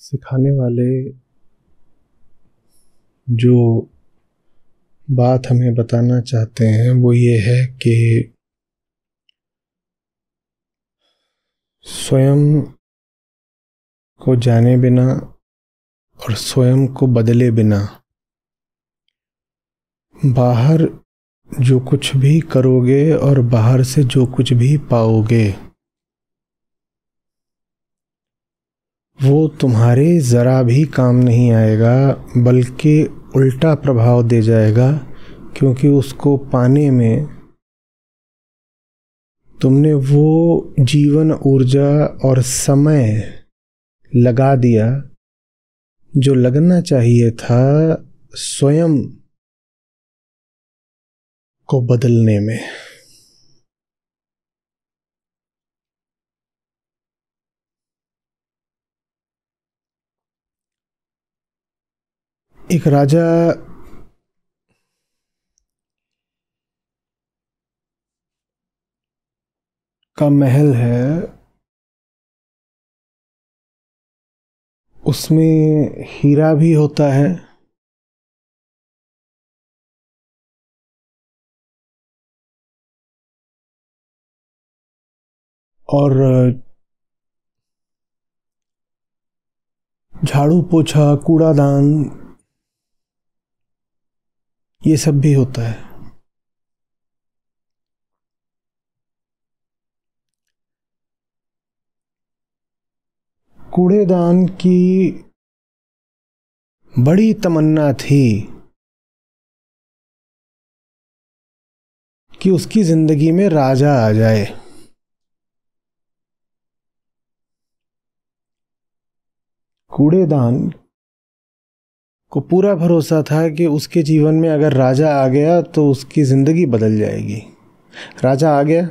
सिखाने वाले जो बात हमें बताना चाहते हैं वो ये है कि स्वयं को जाने बिना और स्वयं को बदले बिना बाहर जो कुछ भी करोगे और बाहर से जो कुछ भी पाओगे वो तुम्हारे ज़रा भी काम नहीं आएगा, बल्कि उल्टा प्रभाव दे जाएगा, क्योंकि उसको पाने में तुमने वो जीवन ऊर्जा और समय लगा दिया जो लगना चाहिए था स्वयं को बदलने में। एक राजा का महल है, उसमें हीरा भी होता है और झाड़ू पोछा कूड़ादान ये सब भी होता है। कूड़ेदान की बड़ी तमन्ना थी कि उसकी जिंदगी में राजा आ जाए। कूड़ेदान को पूरा भरोसा था कि उसके जीवन में अगर राजा आ गया तो उसकी जिंदगी बदल जाएगी। राजा आ गया।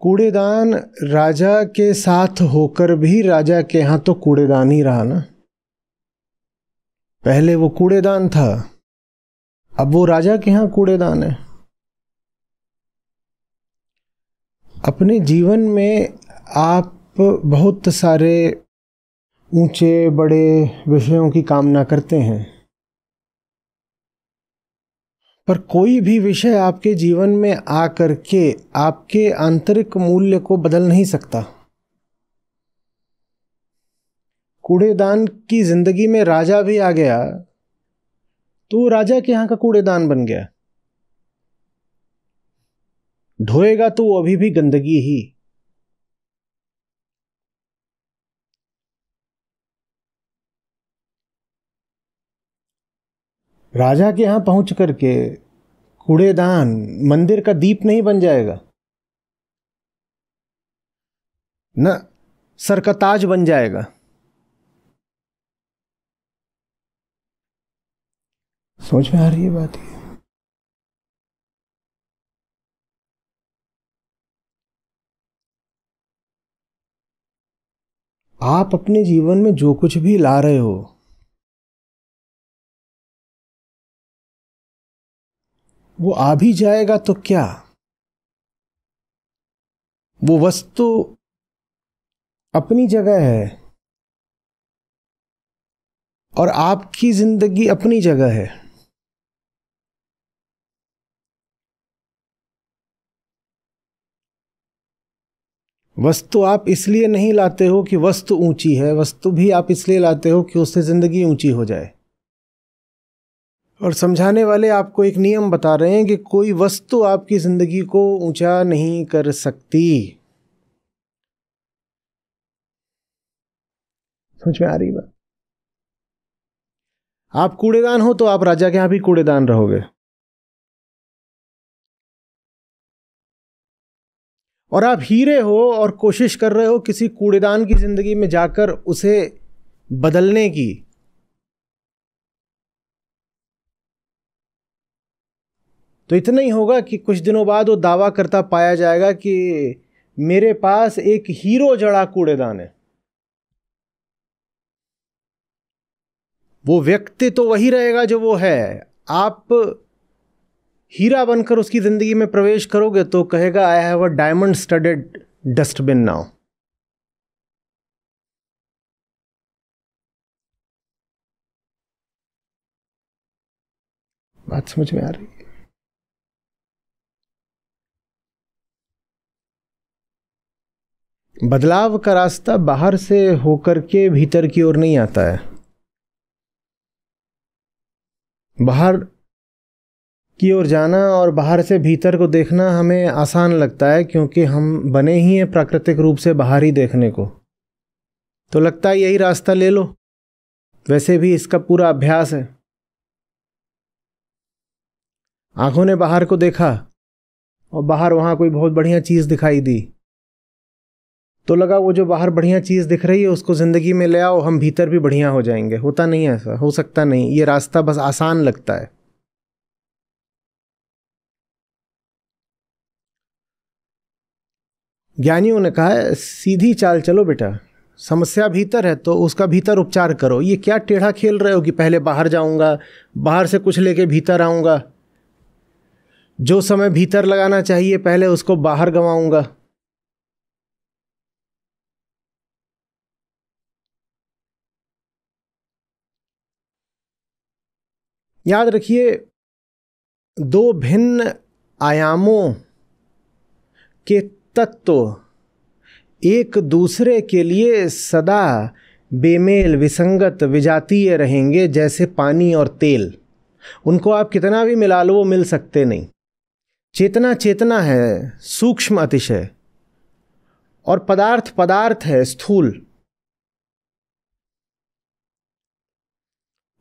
कूड़ेदान राजा के साथ होकर भी राजा के यहाँ तो कूड़ेदान ही रहा ना। पहले वो कूड़ेदान था, अब वो राजा के यहाँ कूड़ेदान है। अपने जीवन में आप बहुत सारे ऊंचे बड़े विषयों की कामना करते हैं, पर कोई भी विषय आपके जीवन में आकर के आपके आंतरिक मूल्य को बदल नहीं सकता। कूड़ेदान की जिंदगी में राजा भी आ गया तो राजा के यहाँ का कूड़ेदान बन गया। ढोएगा तो वो अभी भी गंदगी ही। राजा के यहां पहुंच करके कूड़ेदान मंदिर का दीप नहीं बन जाएगा, न सर का ताज बन जाएगा। समझ में आ रही है बात? ये आप अपने जीवन में जो कुछ भी ला रहे हो वो आ भी जाएगा तो क्या, वो वस्तु अपनी जगह है और आपकी जिंदगी अपनी जगह है। वस्तु आप इसलिए नहीं लाते हो कि वस्तु ऊंची है, वस्तु भी आप इसलिए लाते हो कि उससे जिंदगी ऊंची हो जाए। और समझाने वाले आपको एक नियम बता रहे हैं कि कोई वस्तु आपकी जिंदगी को ऊंचा नहीं कर सकती। समझ में आ रही बात? आप कूड़ेदान हो तो आप राजा के यहां भी कूड़ेदान रहोगे, और आप हीरे हो और कोशिश कर रहे हो किसी कूड़ेदान की जिंदगी में जाकर उसे बदलने की। तो इतना ही होगा कि कुछ दिनों बाद वो दावा करता पाया जाएगा कि मेरे पास एक हीरो जड़ा कूड़ेदान है। वो व्यक्ति तो वही रहेगा जो वो है। आप हीरा बनकर उसकी जिंदगी में प्रवेश करोगे तो कहेगा I have a diamond studded dustbin now. बात समझ में आ रही है? बदलाव का रास्ता बाहर से होकर के भीतर की ओर नहीं आता है। बाहर की ओर जाना और बाहर से भीतर को देखना हमें आसान लगता है, क्योंकि हम बने ही हैं प्राकृतिक रूप से बाहर ही देखने को। तो लगता है यही रास्ता ले लो। वैसे भी इसका पूरा अभ्यास है। आंखों ने बाहर को देखा और बाहर वहां कोई बहुत बढ़िया चीज दिखाई दी, तो लगा वो जो बाहर बढ़िया चीज दिख रही है उसको जिंदगी में ले आओ, हम भीतर भी बढ़िया हो जाएंगे। होता नहीं है ऐसा, हो सकता नहीं। ये रास्ता बस आसान लगता है। ज्ञानियों ने कहा है सीधी चाल चलो बेटा, समस्या भीतर है तो उसका भीतर उपचार करो। ये क्या टेढ़ा खेल रहे हो कि पहले बाहर जाऊंगा, बाहर से कुछ लेके भीतर आऊंगा, जो समय भीतर लगाना चाहिए पहले उसको बाहर गंवाऊंगा। याद रखिए, दो भिन्न आयामों के तत्व एक दूसरे के लिए सदा बेमेल, विसंगत, विजातीय रहेंगे, जैसे पानी और तेल। उनको आप कितना भी मिला लो वो मिल सकते नहीं। चेतना चेतना है, सूक्ष्म अतिशय, और पदार्थ पदार्थ है, स्थूल।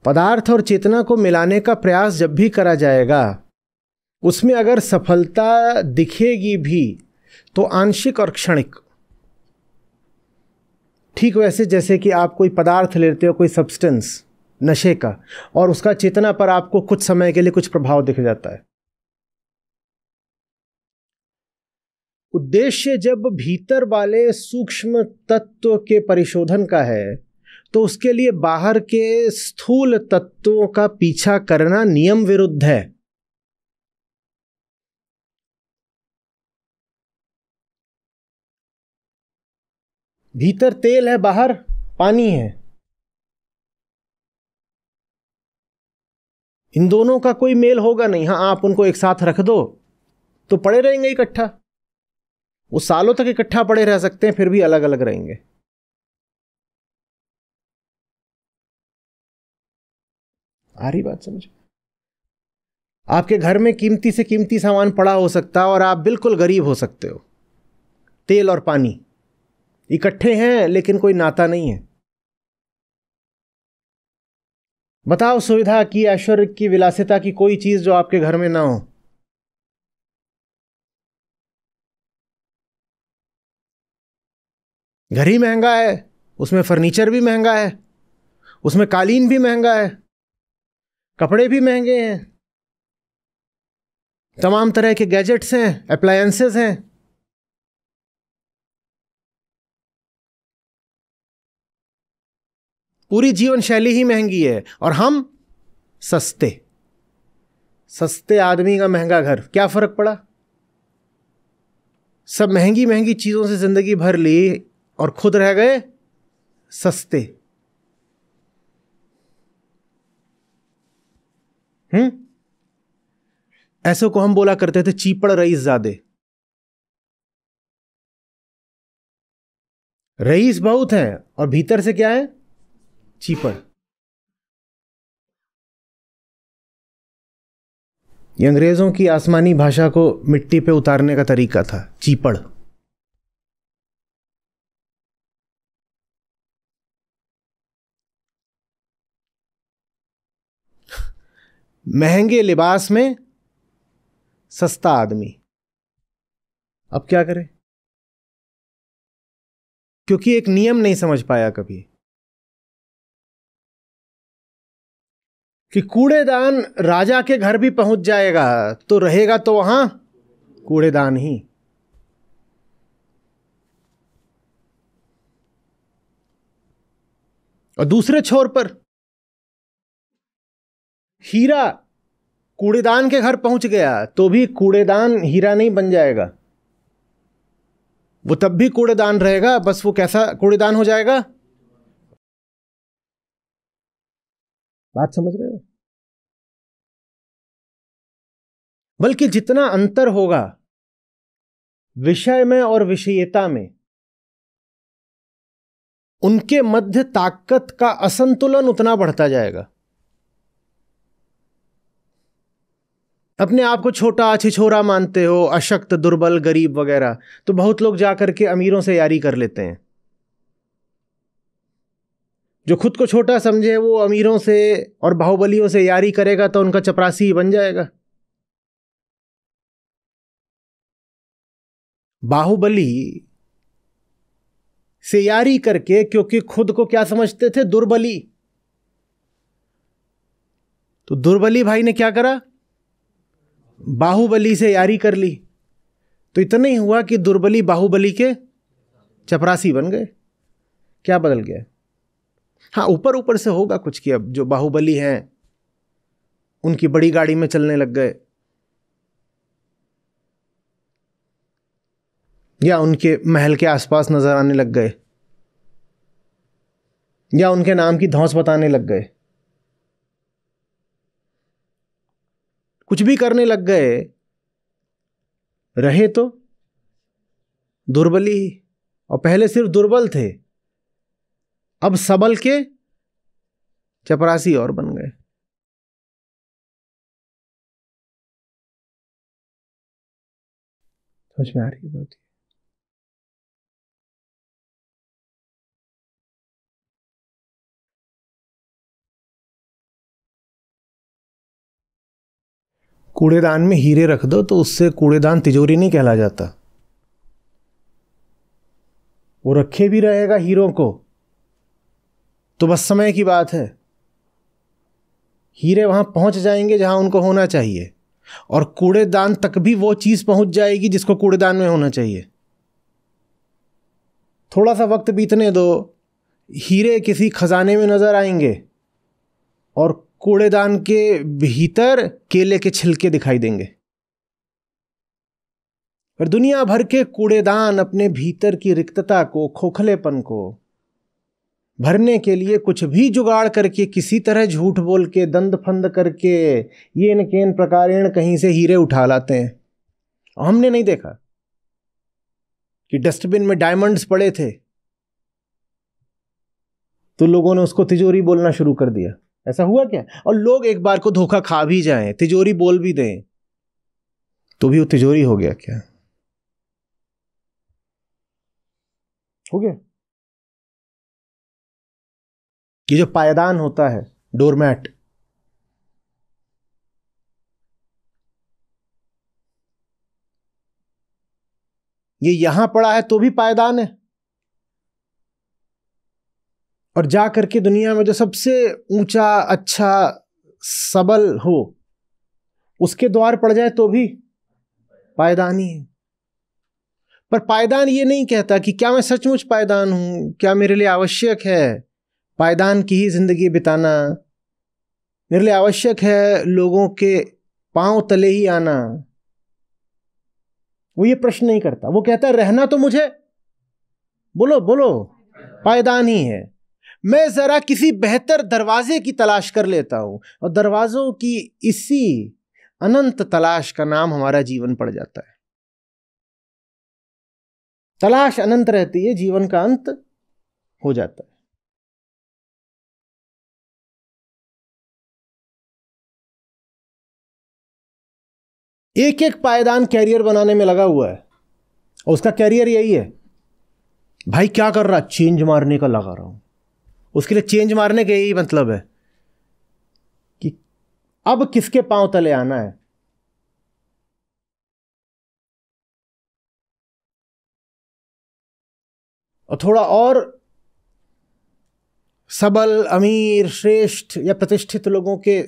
पदार्थ और चेतना को मिलाने का प्रयास जब भी करा जाएगा, उसमें अगर सफलता दिखेगी भी तो आंशिक और क्षणिक। ठीक वैसे जैसे कि आप कोई पदार्थ लेते हो, कोई सब्सटेंस नशे का, और उसका चेतना पर आपको कुछ समय के लिए कुछ प्रभाव दिख जाता है। उद्देश्य जब भीतर वाले सूक्ष्म तत्व के परिशोधन का है, तो उसके लिए बाहर के स्थूल तत्वों का पीछा करना नियम विरुद्ध है। भीतर तेल है, बाहर पानी है। इन दोनों का कोई मेल होगा नहीं। हाँ, आप उनको एक साथ रख दो तो पड़े रहेंगे इकट्ठा। वो सालों तक इकट्ठा पड़े रह सकते हैं, फिर भी अलग अलग रहेंगे। आ रही बात समझ? आपके घर में कीमती से कीमती सामान पड़ा हो सकता है और आप बिल्कुल गरीब हो सकते हो। तेल और पानी इकट्ठे हैं लेकिन कोई नाता नहीं है। बताओ, सुविधा की, ऐश्वर्य की, विलासिता की कोई चीज जो आपके घर में ना हो। घर ही महंगा है, उसमें फर्नीचर भी महंगा है, उसमें कालीन भी महंगा है, कपड़े भी महंगे हैं, तमाम तरह के गैजेट्स हैं, अप्लायंसेस हैं। पूरी जीवन शैली ही महंगी है और हम सस्ते। सस्ते आदमी का महंगा घर, क्या फर्क पड़ा? सब महंगी महंगी चीजों से जिंदगी भर ली और खुद रह गए सस्ते। ऐसे को हम बोला करते थे चीपड़ रईस ज़ादे। रईस बहुत हैं और भीतर से क्या है? चीपड़। ये अंग्रेजों की आसमानी भाषा को मिट्टी पे उतारने का तरीका था, चीपड़। महंगे लिबास में सस्ता आदमी। अब क्या करें? क्योंकि एक नियम नहीं समझ पाया कभी कि कूड़ेदान राजा के घर भी पहुंच जाएगा तो रहेगा तो वहां कूड़ेदान ही। और दूसरे छोर पर हीरा कूड़ेदान के घर पहुंच गया तो भी कूड़ेदान हीरा नहीं बन जाएगा। वो तब भी कूड़ेदान रहेगा, बस वो कैसा कूड़ेदान हो जाएगा? बात समझ रहे हो? बल्कि जितना अंतर होगा विषय में और विषयता में, उनके मध्य ताकत का असंतुलन उतना बढ़ता जाएगा। अपने आप को छोटा छिछोरा मानते हो, अशक्त, दुर्बल, गरीब वगैरह, तो बहुत लोग जाकर के अमीरों से यारी कर लेते हैं। जो खुद को छोटा समझे वो अमीरों से और बाहुबलियों से यारी करेगा तो उनका चपरासी ही बन जाएगा। बाहुबली से यारी करके, क्योंकि खुद को क्या समझते थे, दुर्बली, तो दुर्बली भाई ने क्या करा, बाहुबली से यारी कर ली। तो इतना ही हुआ कि दुर्बली बाहुबली के चपरासी बन गए। क्या बदल गया? हाँ, ऊपर ऊपर से होगा कुछ कि अब जो बाहुबली हैं उनकी बड़ी गाड़ी में चलने लग गए, या उनके महल के आसपास नजर आने लग गए, या उनके नाम की धौंस बताने लग गए, कुछ भी करने लग गए, रहे तो दुर्बली। और पहले सिर्फ दुर्बल थे, अब सबल के चपरासी और बन गए। समझ में आ रही है बात? कूड़ेदान में हीरे रख दो तो उससे कूड़ेदान तिजोरी नहीं कहला जाता। वो रखे भी रहेगा हीरों को तो बस समय की बात है। हीरे वहां पहुंच जाएंगे जहां उनको होना चाहिए, और कूड़ेदान तक भी वो चीज पहुंच जाएगी जिसको कूड़ेदान में होना चाहिए। थोड़ा सा वक्त बीतने दो, हीरे किसी खजाने में नजर आएंगे और कूड़ेदान के भीतर केले के छिलके दिखाई देंगे। और दुनिया भर के कूड़ेदान अपने भीतर की रिक्तता को, खोखलेपन को भरने के लिए कुछ भी जुगाड़ करके, किसी तरह झूठ बोल के, दंद फंद करके, ये न केन प्रकारेण कहीं से हीरे उठा लाते हैं। हमने नहीं देखा कि डस्टबिन में डायमंड्स पड़े थे तो लोगों ने उसको तिजोरी बोलना शुरू कर दिया। ऐसा हुआ क्या? और लोग एक बार को धोखा खा भी जाएं, तिजोरी बोल भी दें, तो भी वो तिजोरी हो गया क्या? हो गया। ये जो पायदान होता है, डोरमैट, ये यहां पड़ा है तो भी पायदान है, और जा करके दुनिया में जो सबसे ऊंचा, अच्छा, सबल हो उसके द्वार पड़ जाए तो भी पायदान ही है। पर पायदान ये नहीं कहता कि क्या मैं सचमुच पायदान हूं, क्या मेरे लिए आवश्यक है पायदान की ही जिंदगी बिताना, मेरे लिए आवश्यक है लोगों के पांव तले ही आना। वो ये प्रश्न नहीं करता। वो कहता है रहना तो मुझे, बोलो बोलो, पायदान ही है। मैं जरा किसी बेहतर दरवाजे की तलाश कर लेता हूं, और दरवाजों की इसी अनंत तलाश का नाम हमारा जीवन पड़ जाता है। तलाश अनंत रहती है, जीवन का अंत हो जाता है। एक एक पायदान कैरियर बनाने में लगा हुआ है, और उसका कैरियर यही है, भाई क्या कर रहा, चेंज मारने का लगा रहा हूं। उसके लिए चेंज मारने का यही मतलब है कि अब किसके पांव तले आना है। और थोड़ा और सबल, अमीर, श्रेष्ठ या प्रतिष्ठित लोगों के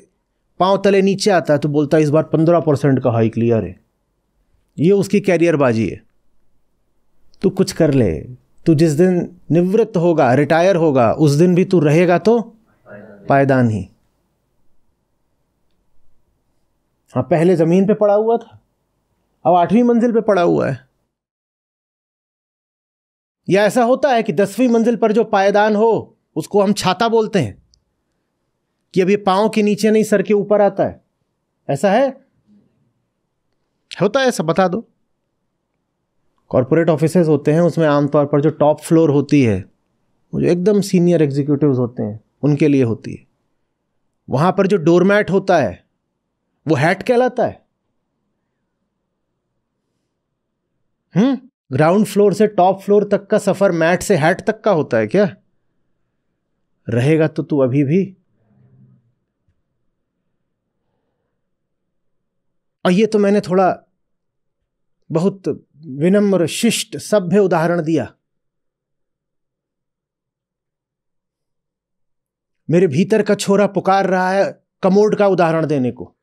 पांव तले नीचे आता है तो बोलता है इस बार 15% का हाई क्लियर है। ये उसकी कैरियर बाजी है। तू कुछ कर ले, तू जिस दिन निवृत्त होगा, रिटायर होगा, उस दिन भी तू रहेगा तो पायदान ही। हाँ, पहले जमीन पे पड़ा हुआ था, अब 8वीं मंजिल पे पड़ा हुआ है। या ऐसा होता है कि 10वीं मंजिल पर जो पायदान हो उसको हम छाता बोलते हैं कि अब ये पांव के नीचे नहीं, सर के ऊपर आता है। ऐसा है? होता है ऐसा, बता दो। कॉर्पोरेट ऑफिसेज होते हैं, उसमें आमतौर पर जो टॉप फ्लोर होती है, वो जो एकदम सीनियर एग्जीक्यूटिव्स होते हैं, उनके लिए होती है। वहां पर जो डोरमैट होता है वो हैट कहलाता है। ग्राउंड फ्लोर से टॉप फ्लोर तक का सफर मैट से हैट तक का होता है क्या? रहेगा तो तू अभी भी। और ये तो मैंने थोड़ा बहुत विनम्र, शिष्ट, सभ्य उदाहरण दिया। मेरे भीतर का छोरा पुकार रहा है कमोड का उदाहरण देने को।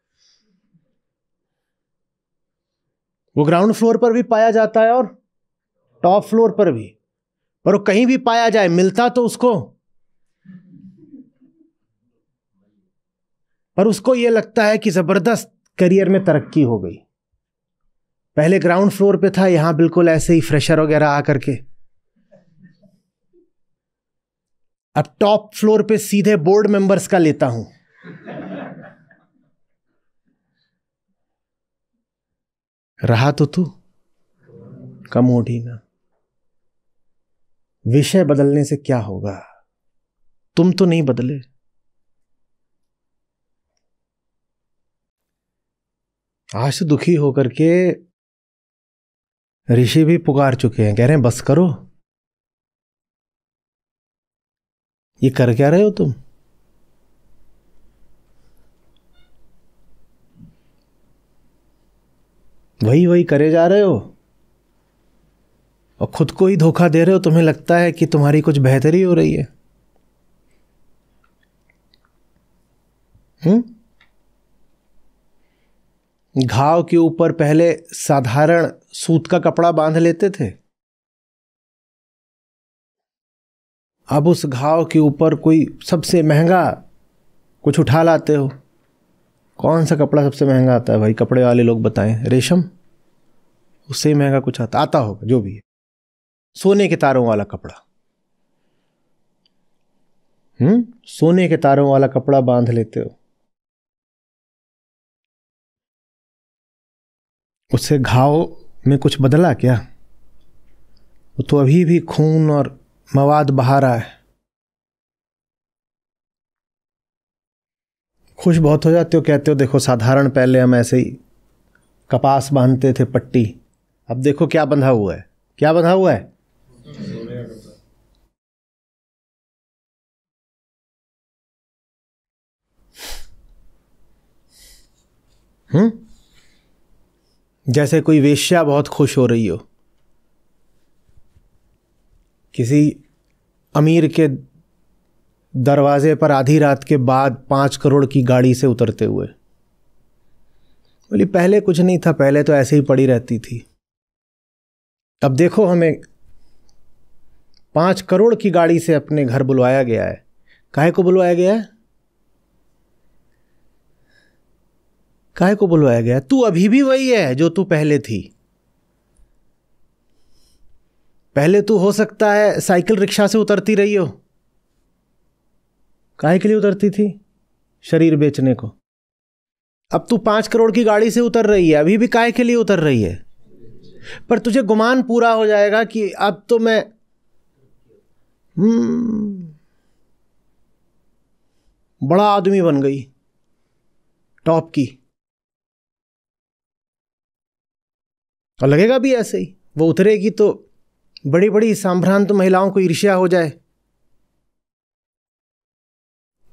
वो ग्राउंड फ्लोर पर भी पाया जाता है और टॉप फ्लोर पर भी, पर वो कहीं भी पाया जाए, मिलता तो उसको, पर उसको ये लगता है कि जबरदस्त करियर में तरक्की हो गई। पहले ग्राउंड फ्लोर पे था, यहां बिल्कुल ऐसे ही फ्रेशर वगैरह आकर के, अब टॉप फ्लोर पे सीधे बोर्ड मेंबर्स का लेता हूं। रहा तो तू कमोड ही ना। विषय बदलने से क्या होगा? तुम तो नहीं बदले। आज दुखी होकर के ऋषि भी पुकार चुके हैं, कह रहे हैं बस करो। ये कर क्या रहे हो तुम? वही वही करे जा रहे हो और खुद को ही धोखा दे रहे हो। तुम्हें लगता है कि तुम्हारी कुछ बेहतरी हो रही है। घाव के ऊपर पहले साधारण सूत का कपड़ा बांध लेते थे, अब उस घाव के ऊपर कोई सबसे महंगा कुछ उठा लाते हो। कौन सा कपड़ा सबसे महंगा आता है भाई? कपड़े वाले लोग बताएं। रेशम, उससे ही महंगा कुछ आता होगा, जो भी है। सोने के तारों वाला कपड़ा, सोने के तारों वाला कपड़ा बांध लेते हो। उससे घाव में कुछ बदला क्या? वो तो अभी भी खून और मवाद बहा रहा है। खुश बहुत हो जाते हो, कहते हो देखो साधारण पहले हम ऐसे ही कपास बांधते थे पट्टी, अब देखो क्या बंधा हुआ है। क्या बंधा हुआ है? जैसे कोई वेश्या बहुत खुश हो रही हो किसी अमीर के दरवाजे पर आधी रात के बाद 5 करोड़ की गाड़ी से उतरते हुए। बोली पहले कुछ नहीं था, पहले तो ऐसे ही पड़ी रहती थी, अब देखो हमें 5 करोड़ की गाड़ी से अपने घर बुलवाया गया है। काहे को बुलवाया गया है? काहे को बुलवाया गया? तू अभी भी वही है जो तू पहले थी। पहले तू हो सकता है साइकिल रिक्शा से उतरती रही हो। काहे के लिए उतरती थी? शरीर बेचने को। अब तू 5 करोड़ की गाड़ी से उतर रही है, अभी भी काहे के लिए उतर रही है? पर तुझे गुमान पूरा हो जाएगा कि अब तो मैं बड़ा आदमी बन गई, टॉप की। और लगेगा भी ऐसे ही। वो उतरेगी तो बड़ी बड़ी सांभ्रांत महिलाओं को ईर्ष्या हो जाए,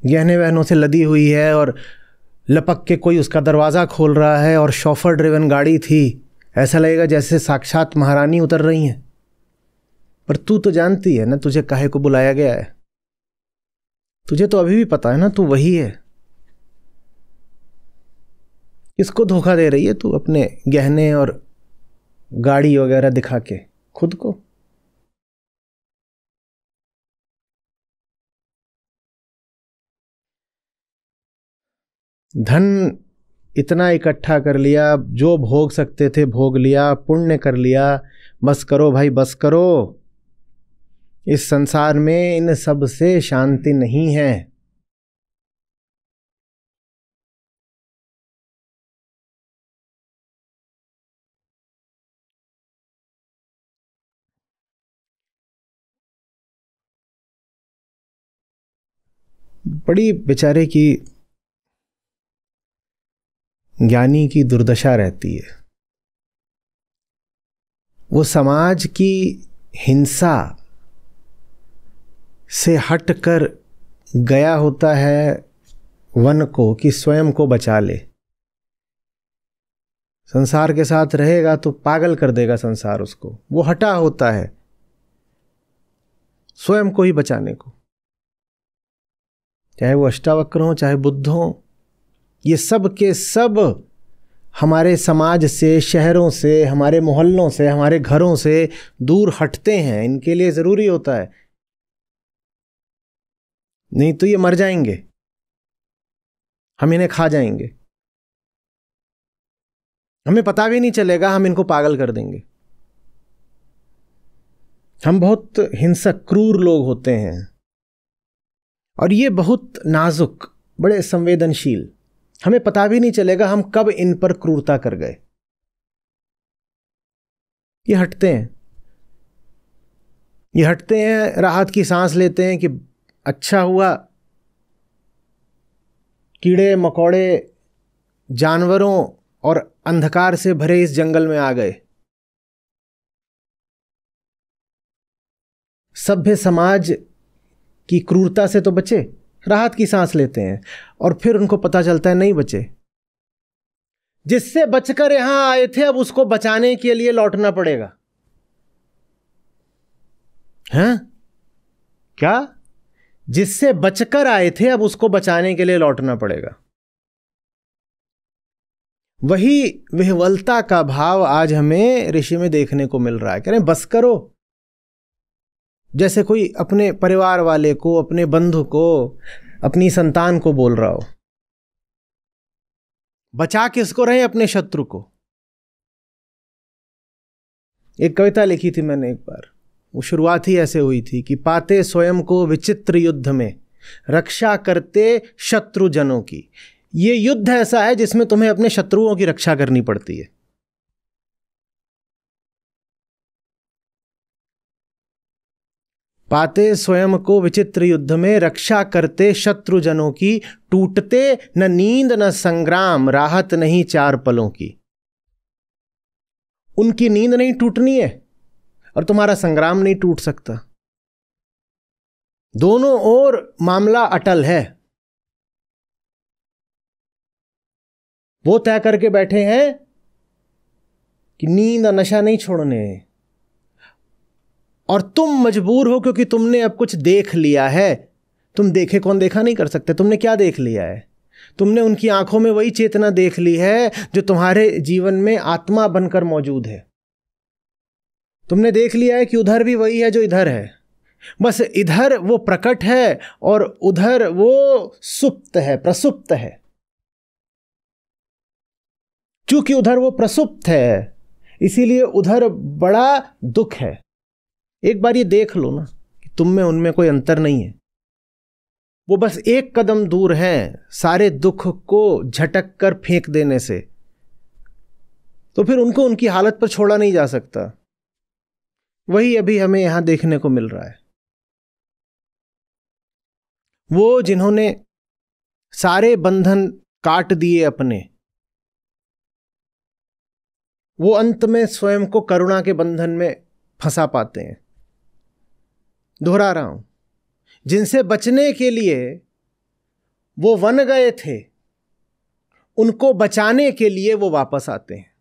गहने वहनों से लदी हुई है और लपक के कोई उसका दरवाज़ा खोल रहा है और शॉफर ड्रिवन गाड़ी थी, ऐसा लगेगा जैसे साक्षात महारानी उतर रही हैं। पर तू तो जानती है ना तुझे काहे को बुलाया गया है। तुझे तो अभी भी पता है ना तू वही है। किसको धोखा दे रही है तू अपने गहने और गाड़ी वगैरह दिखा के खुद को? धन इतना इकट्ठा कर लिया, जो भोग सकते थे भोग लिया, पुण्य कर लिया, बस करो भाई बस करो। इस संसार में इन सब से शांति नहीं है। बड़ी बेचारे की ज्ञानी की दुर्दशा रहती है। वो समाज की हिंसा से हटकर गया होता है वन को कि स्वयं को बचा ले। संसार के साथ रहेगा तो पागल कर देगा संसार उसको। वो हटा होता है स्वयं को ही बचाने को। चाहे वो अष्टावक्र हो, चाहे बुद्ध हो, ये सब के सब हमारे समाज से, शहरों से, हमारे मोहल्लों से, हमारे घरों से दूर हटते हैं। इनके लिए जरूरी होता है, नहीं तो ये मर जाएंगे, हम इन्हें खा जाएंगे, हमें पता भी नहीं चलेगा, हम इनको पागल कर देंगे। हम बहुत हिंसक, क्रूर लोग होते हैं और ये बहुत नाजुक, बड़े संवेदनशील। हमें पता भी नहीं चलेगा हम कब इन पर क्रूरता कर गए। ये हटते हैं, ये हटते हैं, राहत की सांस लेते हैं कि अच्छा हुआ कीड़े मकोड़े, जानवरों और अंधकार से भरे इस जंगल में आ गए। सभ्य समाज की क्रूरता से तो बचे, राहत की सांस लेते हैं। और फिर उनको पता चलता है नहीं बचे, जिससे बचकर यहां आए थे अब उसको बचाने के लिए लौटना पड़ेगा। हैं? क्या? जिससे बचकर आए थे अब उसको बचाने के लिए लौटना पड़ेगा। वही विह्वलता का भाव आज हमें ऋषि में देखने को मिल रहा है। कह रहे हैं बस करो। जैसे कोई अपने परिवार वाले को, अपने बंधु को, अपनी संतान को बोल रहा हो। बचा किसको रहे? अपने शत्रु को। एक कविता लिखी थी मैंने एक बार, वो शुरुआत ही ऐसे हुई थी कि पाते स्वयं को विचित्र युद्ध में, रक्षा करते शत्रु जनों की। ये युद्ध ऐसा है जिसमें तुम्हें अपने शत्रुओं की रक्षा करनी पड़ती है। पाते स्वयं को विचित्र युद्ध में, रक्षा करते शत्रु जनों की। टूटते न नींद न संग्राम, राहत नहीं चार पलों की। उनकी नींद नहीं टूटनी है और तुम्हारा संग्राम नहीं टूट सकता। दोनों ओर मामला अटल है। वो तय करके बैठे हैं कि नींद और नशा नहीं छोड़ने, और तुम मजबूर हो क्योंकि तुमने अब कुछ देख लिया है। तुम देखे कौन देखा नहीं कर सकते। तुमने क्या देख लिया है? तुमने उनकी आंखों में वही चेतना देख ली है जो तुम्हारे जीवन में आत्मा बनकर मौजूद है। तुमने देख लिया है कि उधर भी वही है जो इधर है, बस इधर वो प्रकट है और उधर वो सुप्त है, प्रसुप्त है। क्योंकि उधर वो प्रसुप्त है इसीलिए उधर बड़ा दुख है। एक बार ये देख लो ना कि तुम में उनमें कोई अंतर नहीं है। वो बस एक कदम दूर हैं सारे दुख को झटक कर फेंक देने से। तो फिर उनको उनकी हालत पर छोड़ा नहीं जा सकता। वही अभी हमें यहां देखने को मिल रहा है। वो जिन्होंने सारे बंधन काट दिए अपने, वो अंत में स्वयं को करुणा के बंधन में फंसा पाते हैं। दोहरा रहा हूं, जिनसे बचने के लिए वो वन गए थे, उनको बचाने के लिए वो वापस आते हैं।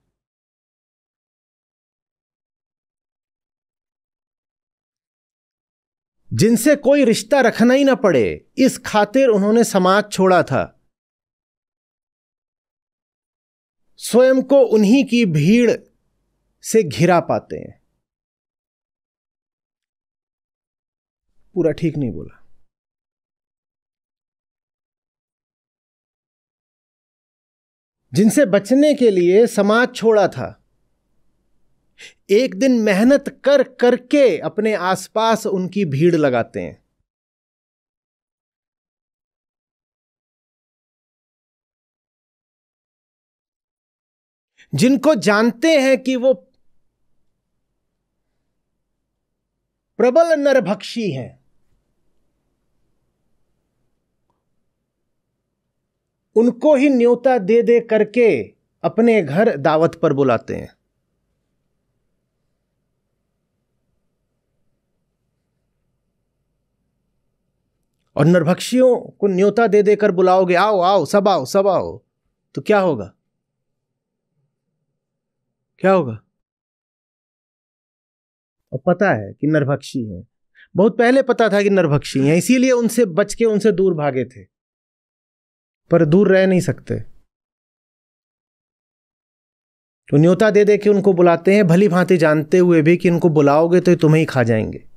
जिनसे कोई रिश्ता रखना ही ना पड़े इस खातिर उन्होंने समाज छोड़ा था। स्वयं को उन्हीं की भीड़ से घिरा पाते हैं। पूरा ठीक नहीं बोला। जिनसे बचने के लिए समाज छोड़ा था, एक दिन मेहनत कर करके अपने आसपास उनकी भीड़ लगाते हैं। जिनको जानते हैं कि वो प्रबल नरभक्षी हैं, उनको ही न्योता दे दे करके अपने घर दावत पर बुलाते हैं। और नरभक्षियों को न्योता दे देकर बुलाओगे, आओ आओ सब आओ सब आओ, तो क्या होगा? क्या होगा? और पता है कि नरभक्षी हैं, बहुत पहले पता था कि नरभक्षी हैं, इसीलिए उनसे बच के उनसे दूर भागे थे, पर दूर रह नहीं सकते। तो न्योता दे दे के उनको बुलाते हैं, भली भांति जानते हुए भी कि इनको बुलाओगे तो तुम्हें ही खा जाएंगे।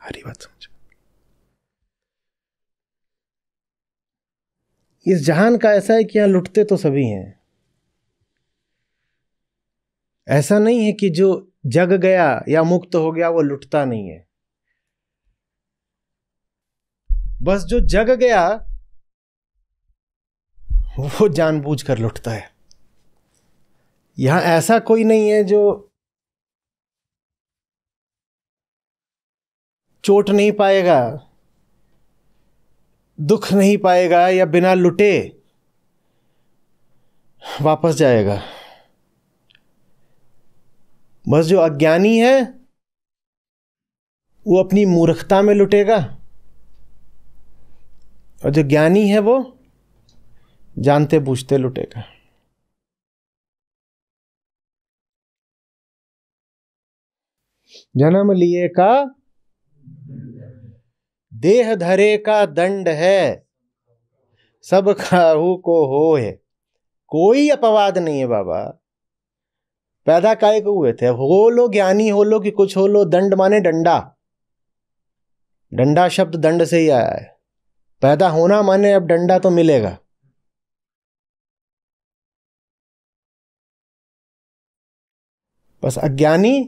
हरी बात समझो। इस जहान का ऐसा है कि यहां लुटते तो सभी हैं। ऐसा नहीं है कि जो जग गया या मुक्त हो गया वो लुटता नहीं है। बस जो जग गया वो जानबूझकर लुटता है। यहां ऐसा कोई नहीं है जो चोट नहीं पाएगा, दुख नहीं पाएगा या बिना लुटे वापस जाएगा। बस जो अज्ञानी है वो अपनी मूर्खता में लुटेगा, और जो ज्ञानी है वो जानते बूझते लुटेगा। जन्म लिए का देह धरे का दंड है, सब खाहू को हो है। कोई अपवाद नहीं है बाबा। पैदा काहे को हुए थे? हो लो ज्ञानी हो लो कि कुछ हो लो, दंड माने डंडा। डंडा शब्द दंड से ही आया है। पैदा होना माने अब डंडा तो मिलेगा। बस अज्ञानी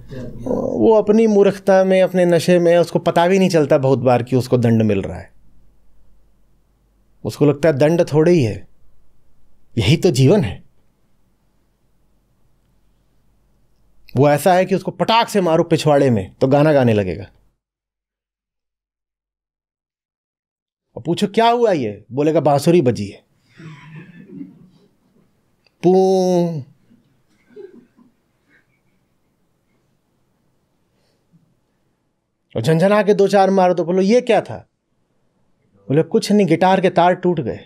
वो अपनी मूर्खता में, अपने नशे में, उसको पता भी नहीं चलता बहुत बार कि उसको दंड मिल रहा है। उसको लगता है दंड थोड़े ही है, यही तो जीवन है। वो ऐसा है कि उसको पटाख से मारो पिछवाड़े में तो गाना गाने लगेगा। और पूछो क्या हुआ, ये बोलेगा बांसुरी बजी है। पू और झंझना के दो चार मारो तो बोलो ये क्या था? बोले कुछ नहीं, गिटार के तार टूट गए।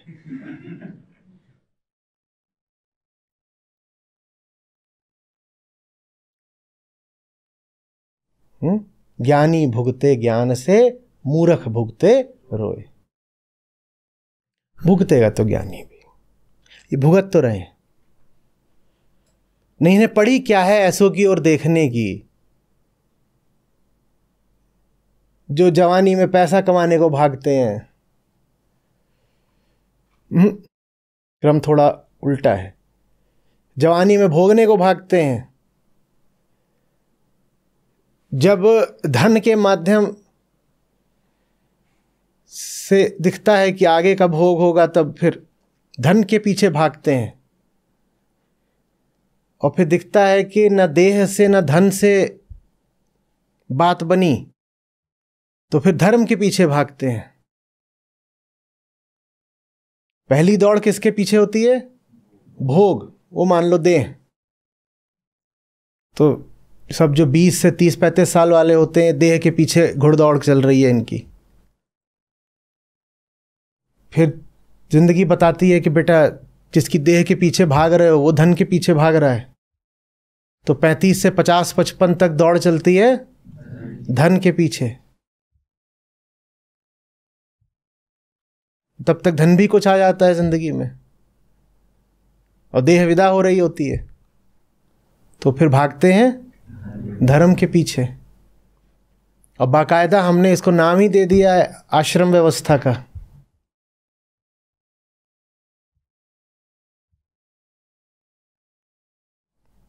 ज्ञानी भुगते ज्ञान से, मूर्ख भुगते रोए। भुगतेगा तो ज्ञानी भी, ये भुगत तो रहे। नहीं इन्हें पड़ी क्या है ऐसों की और देखने की, जो जवानी में पैसा कमाने को भागते हैं। क्रम थोड़ा उल्टा है। जवानी में भोगने को भागते हैं, जब धन के माध्यम से दिखता है कि आगे का भोग होगा तब फिर धन के पीछे भागते हैं, और फिर दिखता है कि न देह से न धन से बात बनी तो फिर धर्म के पीछे भागते हैं। पहली दौड़ किसके पीछे होती है? भोग, वो मान लो देह। तो सब जो 20 से 30-35 साल वाले होते हैं, देह के पीछे घुड़दौड़ चल रही है इनकी। फिर जिंदगी बताती है कि बेटा जिसकी देह के पीछे भाग रहे हो वो धन के पीछे भाग रहा है। तो 35 से 50-55 तक दौड़ चलती है धन के पीछे। तब तक धन भी कुछ आ जाता है जिंदगी में और देह विदा हो रही होती है, तो फिर भागते हैं धर्म के पीछे। और बाकायदा हमने इसको नाम ही दे दिया है आश्रम व्यवस्था का।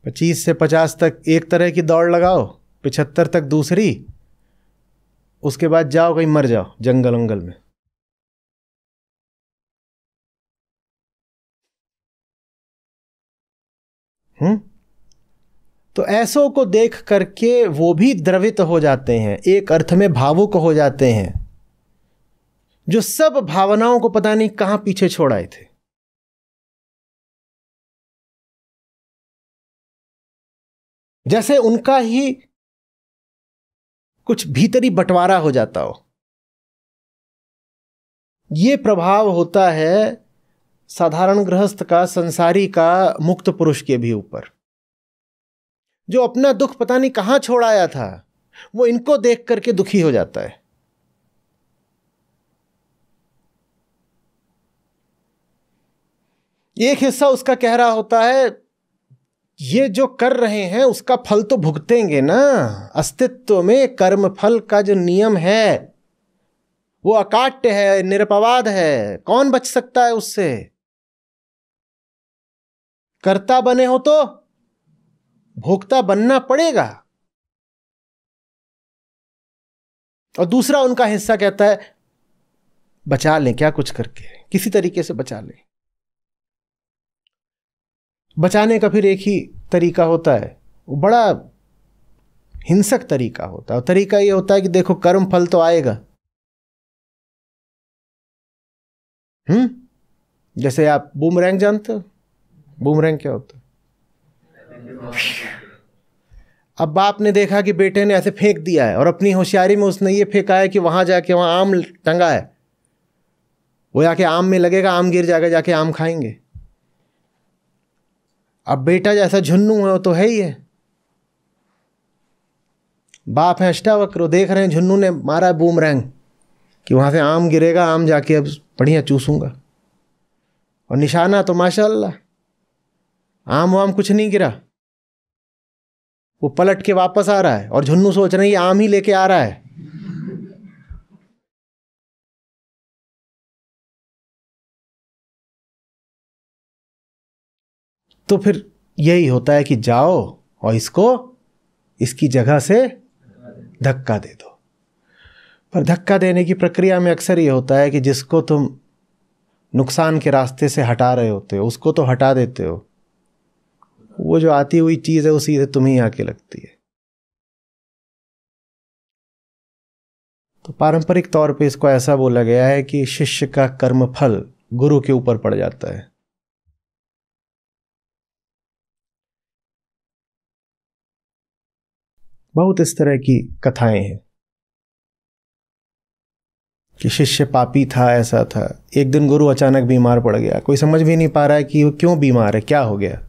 पच्चीस से 50 तक एक तरह की दौड़ लगाओ, 75 तक दूसरी, उसके बाद जाओ कहीं मर जाओ जंगल वंगल में। तो ऐसों को देख करके वो भी द्रवित हो जाते हैं, एक अर्थ में भावुक हो जाते हैं, जो सब भावनाओं को पता नहीं कहां पीछे छोड़ आए थे। जैसे उनका ही कुछ भीतरी बंटवारा हो जाता हो। ये प्रभाव होता है साधारण गृहस्थ का, संसारी का, मुक्त पुरुष के भी ऊपर। जो अपना दुख पता नहीं कहां छोड़ आया था, वो इनको देख करके दुखी हो जाता है। एक हिस्सा उसका कह रहा होता है ये जो कर रहे हैं उसका फल तो भुगतेंगे ना। अस्तित्व में कर्म फल का जो नियम है वो अकाट्य है, निरपवाद है, कौन बच सकता है उससे। कर्ता बने हो तो भोक्ता बनना पड़ेगा। और दूसरा उनका हिस्सा कहता है बचा लें क्या कुछ करके, किसी तरीके से बचा लें। बचाने का फिर एक ही तरीका होता है, वो बड़ा हिंसक तरीका होता है। और तरीका ये होता है कि देखो कर्म फल तो आएगा। जैसे आप बूमरैंग जानते हो? बूमरैंग क्या होता है? अब बाप ने देखा कि बेटे ने ऐसे फेंक दिया है और अपनी होशियारी में उसने ये फेंका है कि वहां जाके वहां आम टंगा है, वो जाके आम में लगेगा, आम गिर जाएगा, जाके आम खाएंगे। अब बेटा जैसा झुन्नू है वो तो है ही है। बाप है अष्टावक्र, देख रहे हैं झुन्नू ने मारा बूमरैंग कि वहां से आम गिरेगा, आम जाके अब बढ़िया चूसूंगा। और निशाना तो माशाअल्लाह आम वाम कुछ नहीं गिरा, वो पलट के वापस आ रहा है और झुन्नू सोच रहे हैं ये आम ही लेके आ रहा है। तो फिर यही होता है कि जाओ और इसको इसकी जगह से धक्का दे दो। पर धक्का देने की प्रक्रिया में अक्सर ये होता है कि जिसको तुम नुकसान के रास्ते से हटा रहे होते हो उसको तो हटा देते हो, वो जो आती हुई चीज है वो सीधे तुम्हें आके लगती है। तो पारंपरिक तौर पे इसको ऐसा बोला गया है कि शिष्य का कर्मफल गुरु के ऊपर पड़ जाता है। बहुत इस तरह की कथाएं हैं कि शिष्य पापी था, ऐसा था। एक दिन गुरु अचानक बीमार पड़ गया, कोई समझ भी नहीं पा रहा है कि वो क्यों बीमार है, क्या हो गया।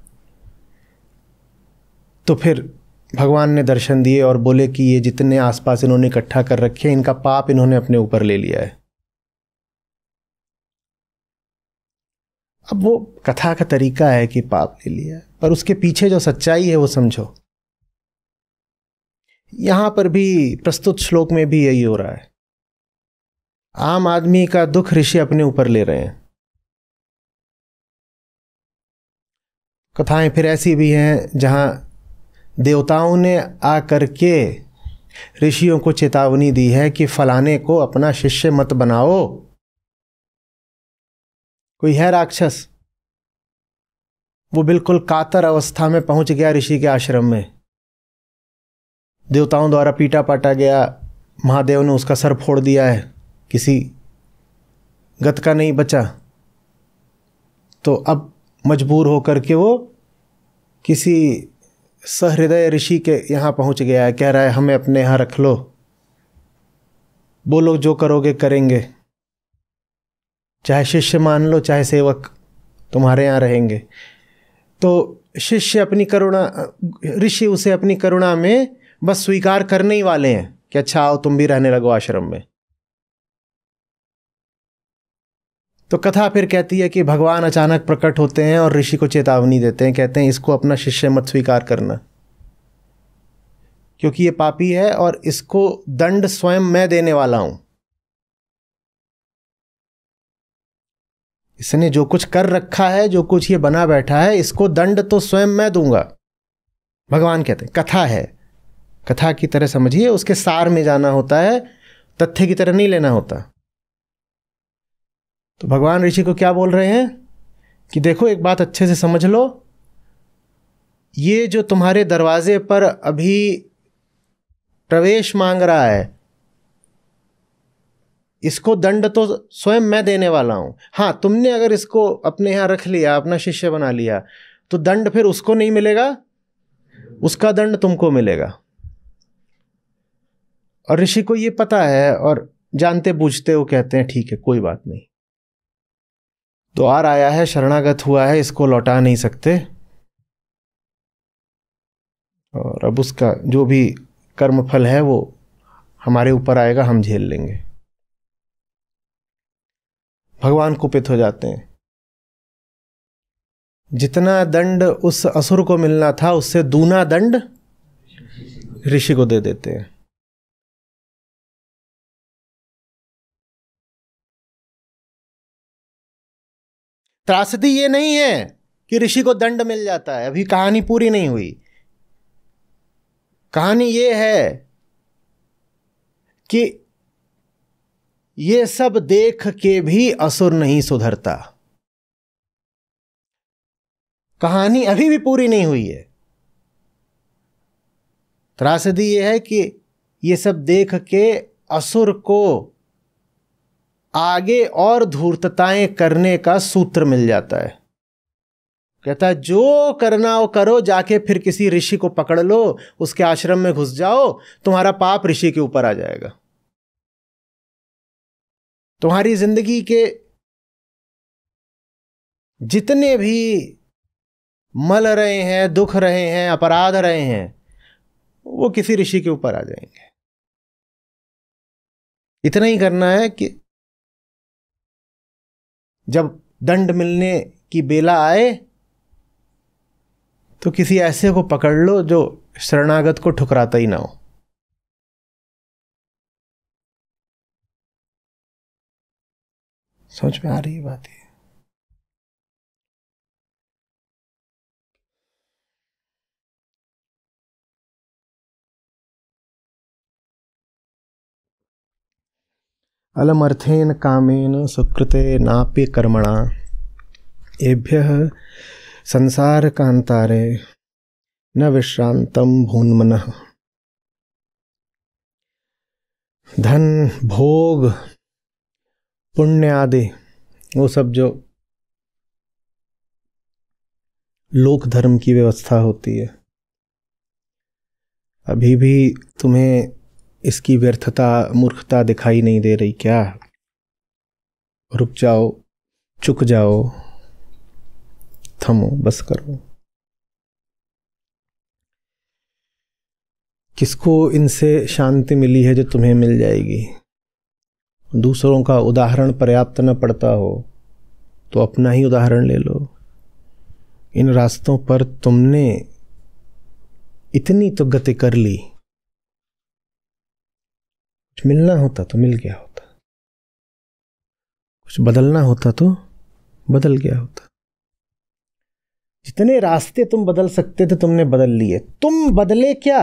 तो फिर भगवान ने दर्शन दिए और बोले कि ये जितने आसपास इन्होंने इकट्ठा कर रखे हैं इनका पाप इन्होंने अपने ऊपर ले लिया है। अब वो कथा का तरीका है कि पाप ले लिया है, पर उसके पीछे जो सच्चाई है वो समझो। यहां पर भी प्रस्तुत श्लोक में भी यही हो रहा है। आम आदमी का दुख ऋषि अपने ऊपर ले रहे हैं। कथाएं फिर ऐसी भी हैं जहां देवताओं ने आकर के ऋषियों को चेतावनी दी है कि फलाने को अपना शिष्य मत बनाओ। कोई है राक्षस, वो बिल्कुल कातर अवस्था में पहुंच गया ऋषि के आश्रम में, देवताओं द्वारा पीटा पाटा गया, महादेव ने उसका सर फोड़ दिया है, किसी गत का नहीं बचा। तो अब मजबूर होकर के वो किसी सहृदय ऋषि के यहाँ पहुँच गया है, कह रहा है हमें अपने यहाँ रख लो, बोलो जो करोगे करेंगे, चाहे शिष्य मान लो चाहे सेवक, तुम्हारे यहाँ रहेंगे। तो शिष्य अपनी करुणा, ऋषि उसे अपनी करुणा में बस स्वीकार करने ही वाले हैं कि अच्छा आओ तुम भी रहने लगो आश्रम में। तो कथा फिर कहती है कि भगवान अचानक प्रकट होते हैं और ऋषि को चेतावनी देते हैं, कहते हैं इसको अपना शिष्य मत स्वीकार करना, क्योंकि ये पापी है और इसको दंड स्वयं मैं देने वाला हूं। इसने जो कुछ कर रखा है, जो कुछ ये बना बैठा है, इसको दंड तो स्वयं मैं दूंगा। भगवान कहते हैं कथा है, कथा की तरह समझिए, उसके सार में जाना होता है, तथ्य की तरह नहीं लेना होता। तो भगवान ऋषि को क्या बोल रहे हैं कि देखो एक बात अच्छे से समझ लो, ये जो तुम्हारे दरवाजे पर अभी प्रवेश मांग रहा है, इसको दंड तो स्वयं मैं देने वाला हूं। हाँ, तुमने अगर इसको अपने यहां रख लिया, अपना शिष्य बना लिया, तो दंड फिर उसको नहीं मिलेगा, उसका दंड तुमको मिलेगा। और ऋषि को ये पता है, और जानते बूझते वो कहते हैं ठीक है, कोई बात नहीं, द्वार आया है, शरणागत हुआ है, इसको लौटा नहीं सकते, और अब उसका जो भी कर्मफल है वो हमारे ऊपर आएगा, हम झेल लेंगे। भगवान कुपित हो जाते हैं। जितना दंड उस असुर को मिलना था उससे दूना दंड ऋषि को दे देते हैं। त्रासदी ये नहीं है कि ऋषि को दंड मिल जाता है, अभी कहानी पूरी नहीं हुई। कहानी ये है कि ये सब देख के भी असुर नहीं सुधरता। कहानी अभी भी पूरी नहीं हुई है। त्रासदी ये है कि ये सब देख के असुर को आगे और धूर्तताएं करने का सूत्र मिल जाता है। कहता है जो करना हो करो, जाके फिर किसी ऋषि को पकड़ लो, उसके आश्रम में घुस जाओ, तुम्हारा पाप ऋषि के ऊपर आ जाएगा। तुम्हारी जिंदगी के जितने भी मल रहे हैं, दुख रहे हैं, अपराध रहे हैं, वो किसी ऋषि के ऊपर आ जाएंगे। इतना ही करना है कि जब दंड मिलने की बेला आए तो किसी ऐसे को पकड़ लो जो शरणागत को ठुकराता ही ना हो। समझ में आ रही है बात? अलमर्थेन कामेन सुकृते नापि कर्मणा एभ्यः संसार कांतारे न विश्रांतम भून्मनः। धन, भोग, पुण्य आदि वो सब जो लोक धर्म की व्यवस्था होती है, अभी भी तुम्हें इसकी व्यर्थता, मूर्खता दिखाई नहीं दे रही क्या? रुक जाओ, चुक जाओ, थमो, बस करो। किसको इनसे शांति मिली है जो तुम्हें मिल जाएगी? दूसरों का उदाहरण पर्याप्त न पड़ता हो तो अपना ही उदाहरण ले लो। इन रास्तों पर तुमने इतनी तो गति कर ली, कुछ मिलना होता तो मिल गया होता, कुछ बदलना होता तो बदल गया होता। जितने रास्ते तुम बदल सकते थे तुमने बदल लिए, तुम बदले क्या?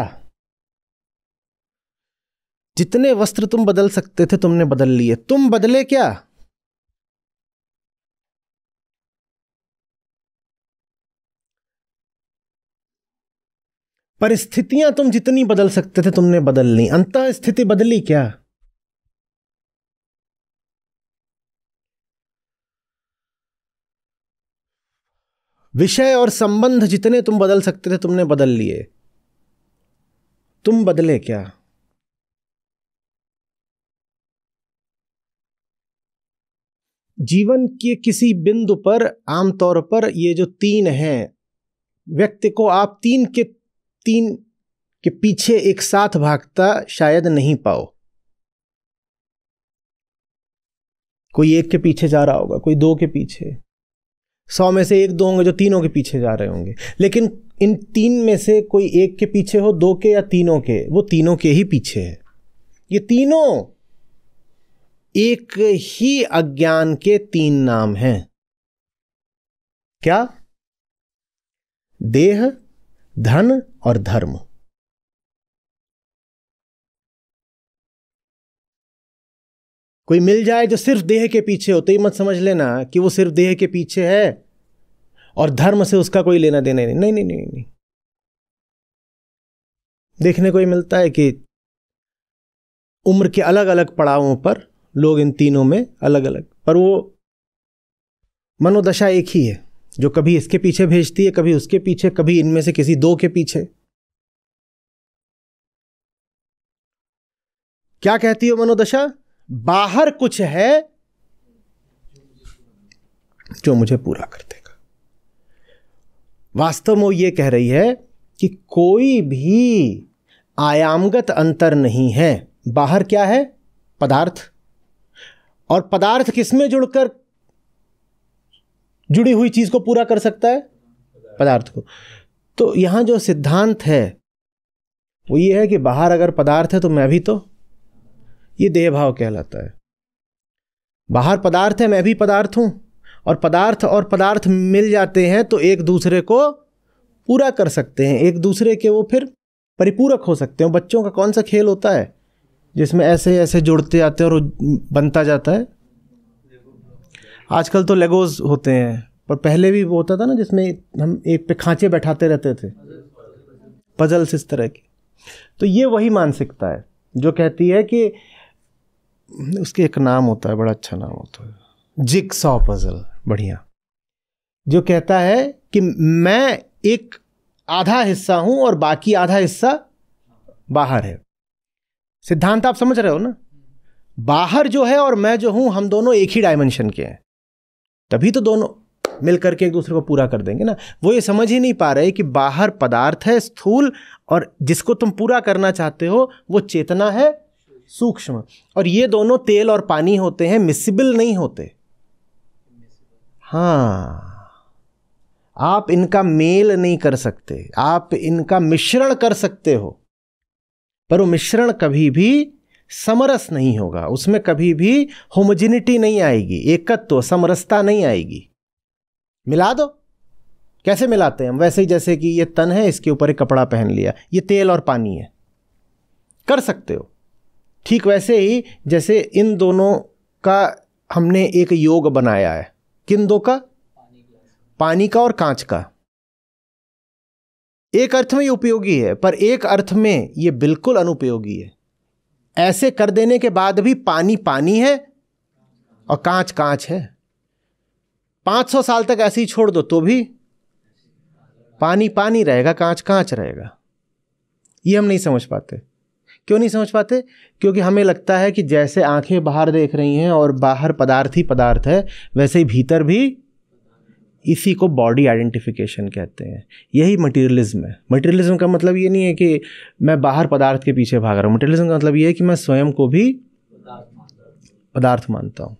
जितने वस्त्र तुम बदल सकते थे तुमने बदल लिए, तुम बदले क्या? परिस्थितियां तुम जितनी बदल सकते थे तुमने बदल ली, अंतः स्थिति बदली क्या? विषय और संबंध जितने तुम बदल सकते थे तुमने बदल लिए, तुम बदले क्या? जीवन के किसी बिंदु पर आमतौर पर ये जो तीन हैं, व्यक्ति को आप तीन के पीछे एक साथ भागता शायद नहीं पाओ। कोई एक के पीछे जा रहा होगा, कोई दो के पीछे, 100 में से एक दो होंगे जो तीनों के पीछे जा रहे होंगे, लेकिन इन तीन में से कोई एक के पीछे हो, दो के या तीनों के, वो तीनों के ही पीछे है। ये तीनों एक ही अज्ञान के तीन नाम हैं। क्या? देह, धन और धर्म। कोई मिल जाए जो सिर्फ देह के पीछे हो तो ये मत समझ लेना कि वो सिर्फ देह के पीछे है और धर्म से उसका कोई लेना देना नहीं। नहीं नहीं नहीं नहीं, देखने को ही मिलता है कि उम्र के अलग अलग पड़ावों पर लोग इन तीनों में अलग अलग, पर वो मनोदशा एक ही है जो कभी इसके पीछे भेजती है, कभी उसके पीछे, कभी इनमें से किसी दो के पीछे। क्या कहती है मनोदशा? बाहर कुछ है जो मुझे पूरा कर देगा। वास्तव में ये कह रही है कि कोई भी आयामगत अंतर नहीं है। बाहर क्या है? पदार्थ। और पदार्थ किसमें जुड़कर जुड़ी हुई चीज को पूरा कर सकता है? पदार्थ को। तो यहां जो सिद्धांत है वो ये है कि बाहर अगर पदार्थ है तो मैं भी तो, ये देह भाव कहलाता है। बाहर पदार्थ है, मैं भी पदार्थ हूं, और पदार्थ मिल जाते हैं तो एक दूसरे को पूरा कर सकते हैं, एक दूसरे के वो फिर परिपूरक हो सकते हैं। बच्चों का कौन सा खेल होता है जिसमें ऐसे ऐसे जुड़ते जाते हैं और बनता जाता है? आजकल तो लेगोज होते हैं, पर पहले भी वो होता था ना जिसमें हम एक पे खांचे बैठाते रहते थे, पजल्स इस तरह की। तो ये वही मानसिकता है जो कहती है कि उसके एक नाम होता है, बड़ा अच्छा नाम होता है, जिगसॉ पजल, बढ़िया, जो कहता है कि मैं एक आधा हिस्सा हूं और बाकी आधा हिस्सा बाहर है। सिद्धांत आप समझ रहे हो ना? बाहर जो है और मैं जो हूं, हम दोनों एक ही डायमेंशन के हैं, तभी तो दोनों मिलकर के एक दूसरे को पूरा कर देंगे ना। वो ये समझ ही नहीं पा रहे कि बाहर पदार्थ है स्थूल, और जिसको तुम पूरा करना चाहते हो वो चेतना है सूक्ष्म, और ये दोनों तेल और पानी होते हैं, मिसिबल नहीं होते। हाँ, आप इनका मेल नहीं कर सकते, आप इनका मिश्रण कर सकते हो, पर वो मिश्रण कभी भी समरस नहीं होगा, उसमें कभी भी होमोजेनिटी नहीं आएगी, एकत्व, समरसता नहीं आएगी। मिला दो, कैसे मिलाते हैं हम? वैसे ही जैसे कि ये तन है, इसके ऊपर एक कपड़ा पहन लिया, ये तेल और पानी है, कर सकते हो। ठीक वैसे ही जैसे इन दोनों का हमने एक योग बनाया है। किन दो का? पानी का और कांच का। एक अर्थ में ये उपयोगी है, पर एक अर्थ में ये बिल्कुल अनुपयोगी है। ऐसे कर देने के बाद भी पानी पानी है और कांच कांच है। 500 साल तक ऐसे ही छोड़ दो तो भी पानी पानी रहेगा, कांच कांच रहेगा। ये हम नहीं समझ पाते। क्यों नहीं समझ पाते? क्योंकि हमें लगता है कि जैसे आंखें बाहर देख रही हैं और बाहर पदार्थ ही पदार्थ है, वैसे ही भीतर भी। इसी को बॉडी आइडेंटिफिकेशन कहते हैं। यही मटेरियलिज्म है। मटेरियलिज्म का मतलब ये नहीं है कि मैं बाहर पदार्थ के पीछे भाग रहा हूँ। मटेरियलिज्म का मतलब ये है कि मैं स्वयं को भी पदार्थ मानता हूँ।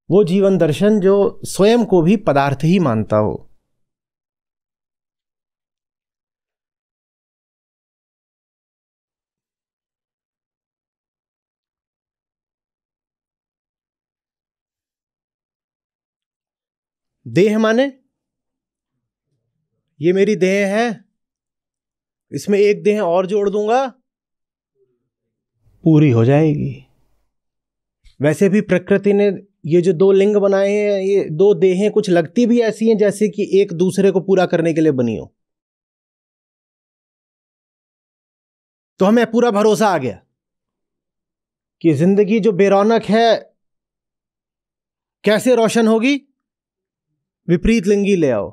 वो जीवन दर्शन जो स्वयं को भी पदार्थ ही मानता हो। देह माने ये मेरी देह है, इसमें एक देह और जोड़ दूंगा, पूरी हो जाएगी। वैसे भी प्रकृति ने ये जो दो लिंग बनाए हैं, ये दो देहें कुछ लगती भी ऐसी हैं जैसे कि एक दूसरे को पूरा करने के लिए बनी हो। तो हमें पूरा भरोसा आ गया कि जिंदगी जो बेरौनक है कैसे रोशन होगी? विपरीत लिंगी ले आओ।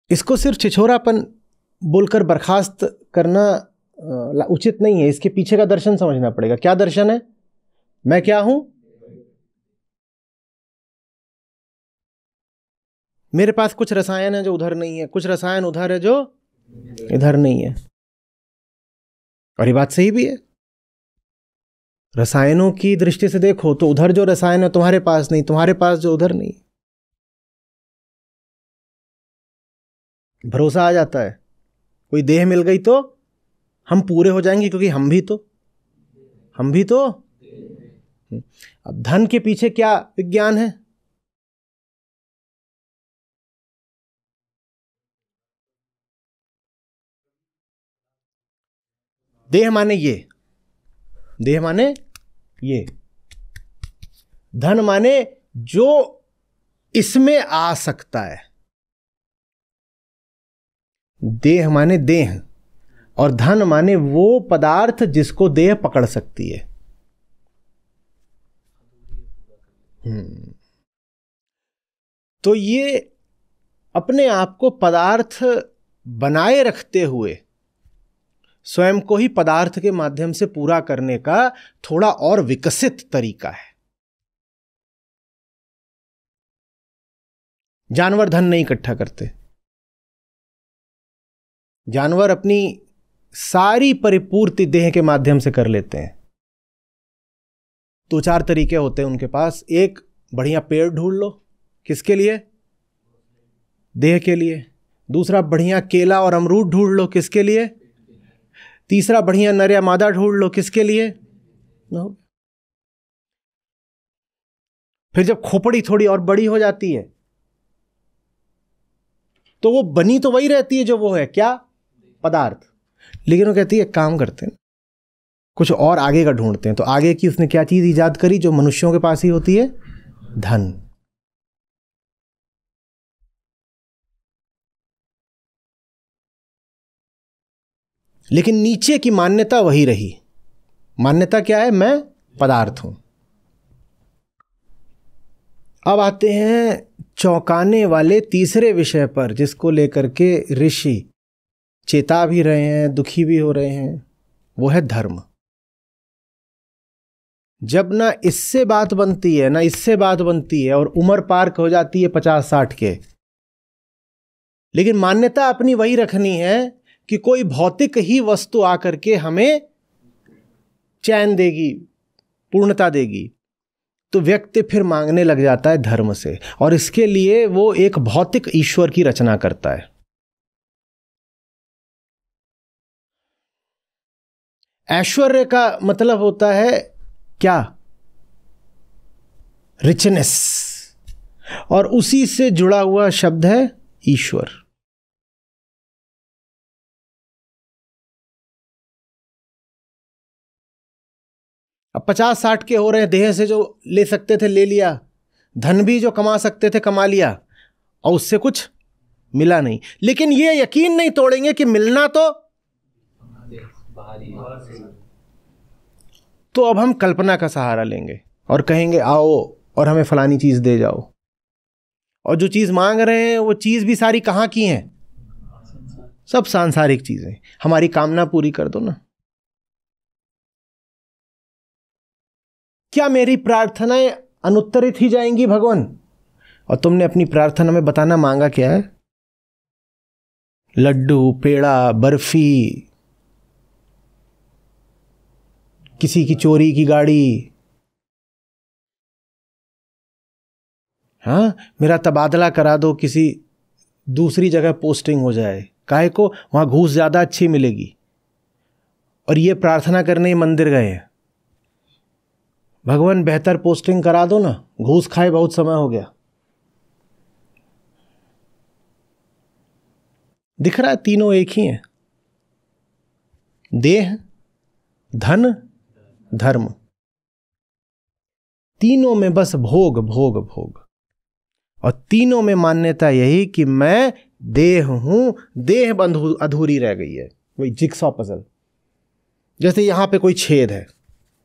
इसको सिर्फ छिछोरापन बोलकर बर्खास्त करना उचित नहीं है। इसके पीछे का दर्शन समझना पड़ेगा। क्या दर्शन है? मैं क्या हूं? मेरे पास कुछ रसायन है जो उधर नहीं है, कुछ रसायन उधर है जो इधर नहीं है। और ये बात सही भी है। रसायनों की दृष्टि से देखो तो उधर जो रसायन है तुम्हारे पास नहीं, तुम्हारे पास जो उधर नहीं। भरोसा आ जाता है। कोई देह मिल गई तो हम पूरे हो जाएंगे, क्योंकि हम भी तो। अब धन के पीछे क्या विज्ञान है? देह माने ये, देह माने ये, धन माने जो इसमें आ सकता है। देह माने देह, और धन माने वो पदार्थ जिसको देह पकड़ सकती है। तो ये अपने आप को पदार्थ बनाए रखते हुए स्वयं को ही पदार्थ के माध्यम से पूरा करने का थोड़ा और विकसित तरीका है। जानवर धन नहीं इकट्ठा करते। जानवर अपनी सारी परिपूर्ति देह के माध्यम से कर लेते हैं। दो चार तरीके होते हैं उनके पास। एक, बढ़िया पेड़ ढूंढ लो, किसके लिए? देह के लिए। दूसरा, बढ़िया केला और अमरूद ढूंढ लो, किसके लिए? तीसरा, बढ़िया नर या मादा ढूंढ लो, किसके लिए? फिर जब खोपड़ी थोड़ी और बड़ी हो जाती है तो वो बनी तो वही रहती है जो वो है, क्या? पदार्थ। लेकिन वो कहती है काम करते हैं, कुछ और आगे का ढूंढते हैं। तो आगे की उसने क्या चीज इजाद करी जो मनुष्यों के पास ही होती है? धन। लेकिन नीचे की मान्यता वही रही। मान्यता क्या है? मैं पदार्थ हूं। अब आते हैं चौंकाने वाले तीसरे विषय पर, जिसको लेकर के ऋषि चेता भी रहे हैं, दुखी भी हो रहे हैं। वो है धर्म। जब ना इससे बात बनती है ना इससे बात बनती है, और उम्र पार हो जाती है 50-60 के, लेकिन मान्यता अपनी वही रखनी है कि कोई भौतिक ही वस्तु आकर के हमें चैन देगी, पूर्णता देगी, तो व्यक्ति फिर मांगने लग जाता है धर्म से, और इसके लिए वो एक भौतिक ईश्वर की रचना करता है। ऐश्वर्य का मतलब होता है क्या? रिचनेस, और उसी से जुड़ा हुआ शब्द है ईश्वर। अब 50-60 के हो रहे हैं, देह से जो ले सकते थे ले लिया, धन भी जो कमा सकते थे कमा लिया, और उससे कुछ मिला नहीं। लेकिन ये यकीन नहीं तोड़ेंगे कि मिलना तो अब हम कल्पना का सहारा लेंगे और कहेंगे आओ और हमें फलानी चीज दे जाओ। और जो चीज मांग रहे हैं वो चीज भी सारी कहां की हैं? सब सांसारिक चीजें। हमारी कामना पूरी कर दो ना। क्या मेरी प्रार्थनाएं अनुत्तरित ही जाएंगी भगवान? और तुमने अपनी प्रार्थना में बताना मांगा क्या है? लड्डू, पेड़ा, बर्फी, किसी की चोरी की गाड़ी। हाँ, मेरा तबादला करा दो, किसी दूसरी जगह पोस्टिंग हो जाए। काहे को? वहां घूस ज्यादा अच्छी मिलेगी। और ये प्रार्थना करने मंदिर गए हैं, भगवान बेहतर पोस्टिंग करा दो ना, घूस खाए बहुत समय हो गया। दिख रहा है तीनों एक ही हैं। देह, धन, धर्म। तीनों में बस भोग भोग भोग। और तीनों में मान्यता यही कि मैं देह हूं, देह अधूरी रह गई है। वही जिक्सॉ पजल। जैसे यहां पे कोई छेद है,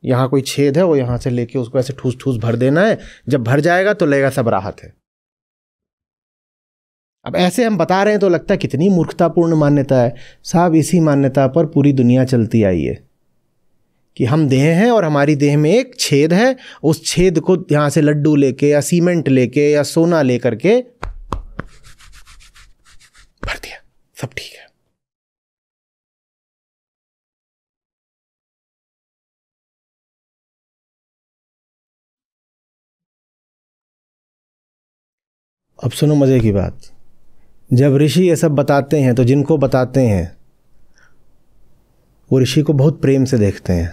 यहां कोई छेद है, वो यहां से लेके उसको ऐसे ठूस ठूस भर देना है। जब भर जाएगा तो लगेगा सब राहत है। अब ऐसे हम बता रहे हैं तो लगता है कितनी मूर्खतापूर्ण मान्यता है। साहब, इसी मान्यता पर पूरी दुनिया चलती आई है कि हम देह हैं और हमारी देह में एक छेद है। उस छेद को यहां से लड्डू लेके या सीमेंट लेके या सोना लेकर के भर दिया, सब ठीक है। अब सुनो मजे की बात। जब ऋषि ये सब बताते हैं तो जिनको बताते हैं वो ऋषि को बहुत प्रेम से देखते हैं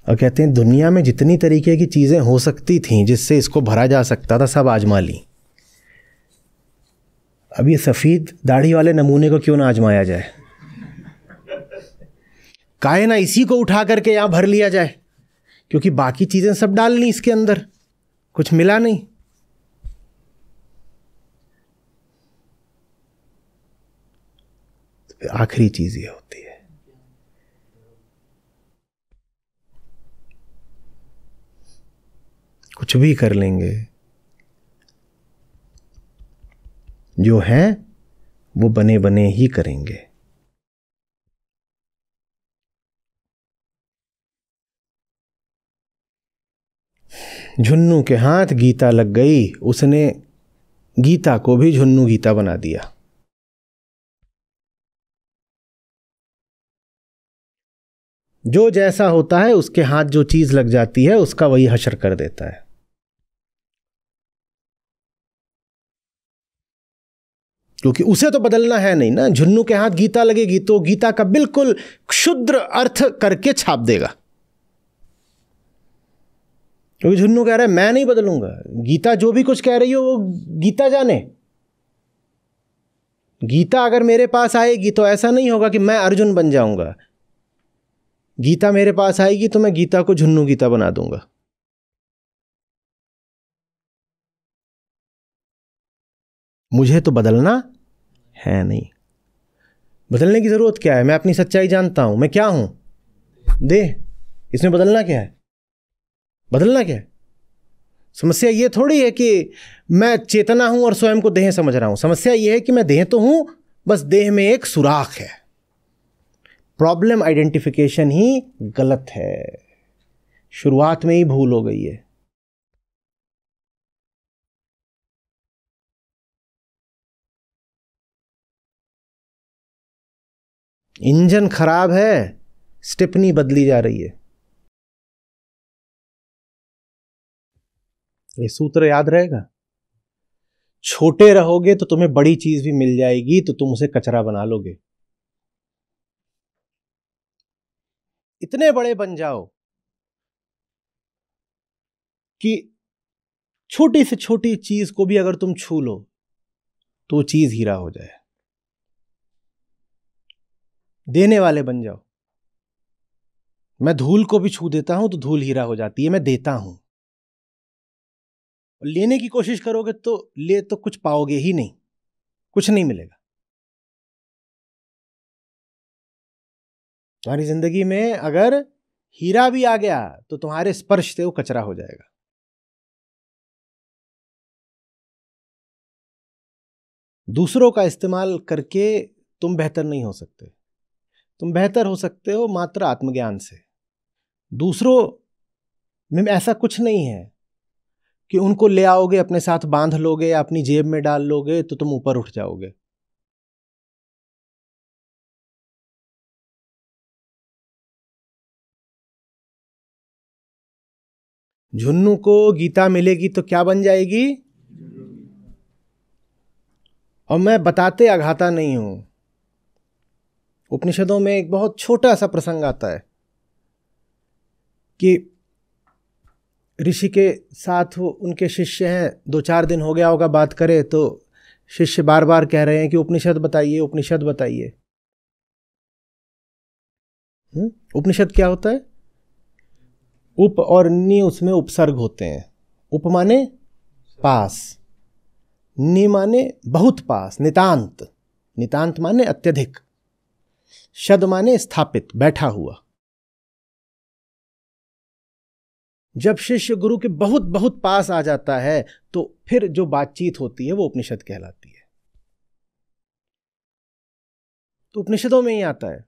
और कहते हैं दुनिया में जितनी तरीके की चीजें हो सकती थीं जिससे इसको भरा जा सकता था, सब आजमा ली। अब ये सफेद दाढ़ी वाले नमूने को क्यों ना आजमाया जाए? काहे ना इसी को उठा करके यहां भर लिया जाए, क्योंकि बाकी चीजें सब डाल ली इसके अंदर, कुछ मिला नहीं। आखिरी चीज ये होती है। कुछ भी कर लेंगे, जो है वो बने बने ही करेंगे। झुन्नू के हाथ गीता लग गई, उसने गीता को भी झुन्नू गीता बना दिया। जो जैसा होता है उसके हाथ जो चीज लग जाती है उसका वही हशर कर देता है। क्योंकि उसे तो बदलना है नहीं ना। झुन्नू के हाथ गीता लगेगी तो गीता का बिल्कुल क्षुद्र अर्थ करके छाप देगा। क्योंकि झुन्नू कह रहा है मैं नहीं बदलूंगा, गीता जो भी कुछ कह रही हो वो गीता जाने। गीता अगर मेरे पास आएगी तो ऐसा नहीं होगा कि मैं अर्जुन बन जाऊंगा। गीता मेरे पास आएगी तो मैं गीता को झुन्नू गीता बना दूंगा। मुझे तो बदलना है नहीं। बदलने की जरूरत क्या है? मैं अपनी सच्चाई जानता हूं। मैं क्या हूं? देह। इसमें बदलना क्या है? बदलना क्या है? समस्या ये थोड़ी है कि मैं चेतना हूं और स्वयं को देह समझ रहा हूं। समस्या ये है कि मैं देह तो हूं, बस देह में एक सुराख है। प्रॉब्लम आइडेंटिफिकेशन ही गलत है। शुरुआत में ही भूल हो गई है। इंजन खराब है, स्टेपनी बदली जा रही है। ये सूत्र याद रहेगा। छोटे रहोगे तो तुम्हें बड़ी चीज भी मिल जाएगी, तो तुम उसे कचरा बना लोगे। इतने बड़े बन जाओ कि छोटी से छोटी चीज को भी अगर तुम छू लो तो चीज हीरा हो जाए। देने वाले बन जाओ। मैं धूल को भी छू देता हूं तो धूल हीरा हो जाती है। मैं देता हूं। लेने की कोशिश करोगे तो ले तो कुछ पाओगे ही नहीं, कुछ नहीं मिलेगा। तुम्हारी जिंदगी में अगर हीरा भी आ गया तो तुम्हारे स्पर्श से वो कचरा हो जाएगा। दूसरों का इस्तेमाल करके तुम बेहतर नहीं हो सकते। तुम बेहतर हो सकते हो मात्र आत्मज्ञान से। दूसरों में ऐसा कुछ नहीं है कि उनको ले आओगे, अपने साथ बांध लोगे या अपनी जेब में डाल लोगे तो तुम ऊपर उठ जाओगे। झुन्नू को गीता मिलेगी तो क्या बन जाएगी? और मैं बताते अघाता नहीं हूं। उपनिषदों में एक बहुत छोटा सा प्रसंग आता है कि ऋषि के साथ वो उनके शिष्य हैं, 2-4 दिन हो गया होगा बात करे, तो शिष्य बार बार कह रहे हैं कि उपनिषद बताइए, उपनिषद बताइए। उपनिषद क्या होता है? उप और नि उसमें उपसर्ग होते हैं। उप माने पास, नि माने बहुत पास, नितांत। नितांत माने अत्यधिक। शद माने स्थापित, बैठा हुआ। जब शिष्य गुरु के बहुत बहुत पास आ जाता है तो फिर जो बातचीत होती है वो उपनिषद कहलाती है। तो उपनिषदों में ही आता है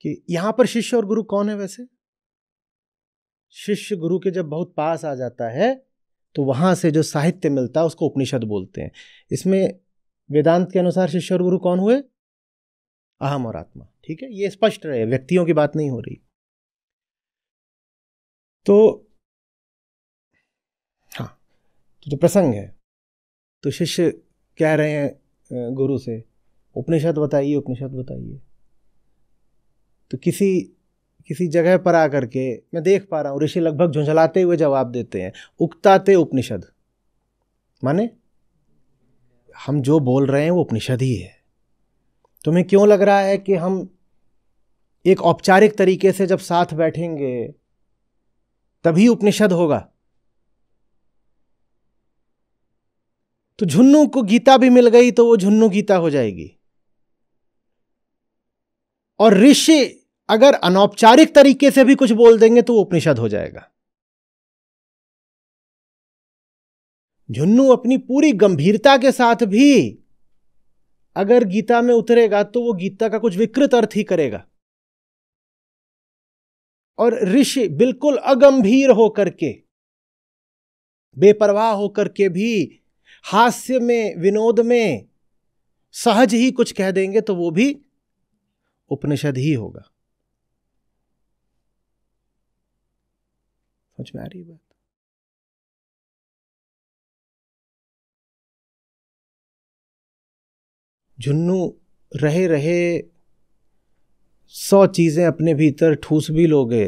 कि यहां पर शिष्य और गुरु कौन है? वैसे शिष्य गुरु के जब बहुत पास आ जाता है तो वहां से जो साहित्य मिलता है उसको उपनिषद बोलते हैं। इसमें वेदांत के अनुसार शिष्य और गुरु कौन हुए? अहम और आत्मा। ठीक है, ये स्पष्ट रहे, व्यक्तियों की बात नहीं हो रही। तो हाँ, तो जो प्रसंग है, तो शिष्य कह रहे हैं गुरु से उपनिषद बताइए, उपनिषद बताइए। तो किसी जगह पर आकर के मैं देख पा रहा हूं ऋषि लगभग झुंझलाते हुए जवाब देते हैं, उक्ताते उपनिषद। माने हम जो बोल रहे हैं वो उपनिषद ही है। तुम्हें क्यों लग रहा है कि हम एक औपचारिक तरीके से जब साथ बैठेंगे तभी उपनिषद होगा? तो झुन्नू को गीता भी मिल गई तो वो झुन्नू गीता हो जाएगी। और ऋषि अगर अनौपचारिक तरीके से भी कुछ बोल देंगे तो वो उपनिषद हो जाएगा। झुन्नू अपनी पूरी गंभीरता के साथ भी अगर गीता में उतरेगा तो वो गीता का कुछ विकृत अर्थ ही करेगा। और ऋषि बिल्कुल अगंभीर होकर के, बेपरवाह होकर के भी हास्य में, विनोद में सहज ही कुछ कह देंगे तो वो भी उपनिषद ही होगा। समझ में आ रही बात? झुन्नू रहे रहे 100 चीजें अपने भीतर ठूस भी लोगे,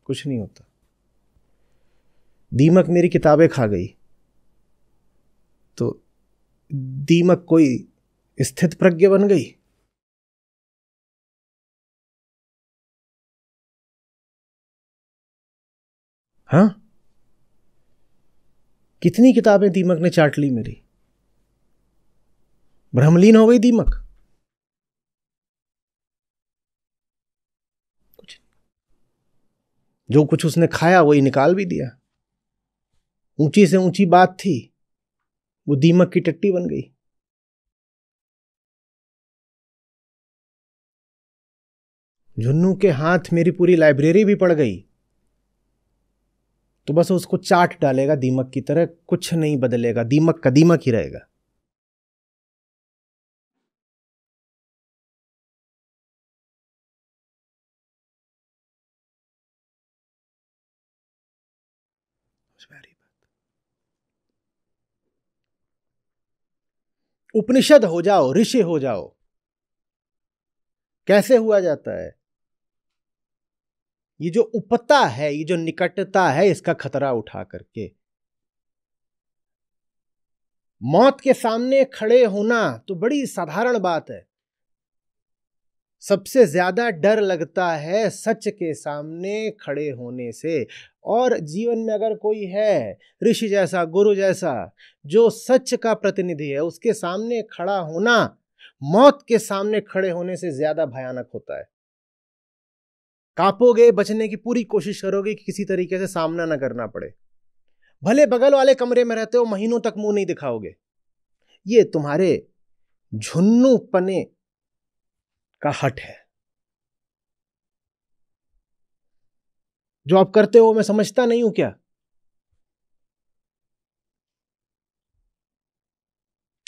कुछ नहीं होता। दीमक मेरी किताबें खा गई तो दीमक कोई स्थित प्रज्ञ बन गई? हाँ, कितनी किताबें दीमक ने चाट ली मेरी, भ्रमलीन हो गई दीमक। कुछ जो कुछ उसने खाया वही निकाल भी दिया। ऊंची से ऊंची बात थी, वो दीमक की टट्टी बन गई। झुन्नू के हाथ मेरी पूरी लाइब्रेरी भी पड़ गई तो बस उसको चाट डालेगा दीमक की तरह, कुछ नहीं बदलेगा, दीमक का दीमक ही रहेगा। उपनिषद हो जाओ, ऋषि हो जाओ। कैसे हुआ जाता है? ये जो उपता है, ये जो निकटता है, इसका खतरा उठा करके मौत के सामने खड़े होना तो बड़ी साधारण बात है। सबसे ज्यादा डर लगता है सच के सामने खड़े होने से। और जीवन में अगर कोई है ऋषि जैसा, गुरु जैसा, जो सच का प्रतिनिधि है, उसके सामने खड़ा होना मौत के सामने खड़े होने से ज्यादा भयानक होता है। कांपोगे, बचने की पूरी कोशिश करोगे कि किसी तरीके से सामना ना करना पड़े। भले बगल वाले कमरे में रहते हो, महीनों तक मुंह नहीं दिखाओगे। ये तुम्हारे झुन्नू पने का हट है। जो आप करते हो मैं समझता नहीं हूं क्या?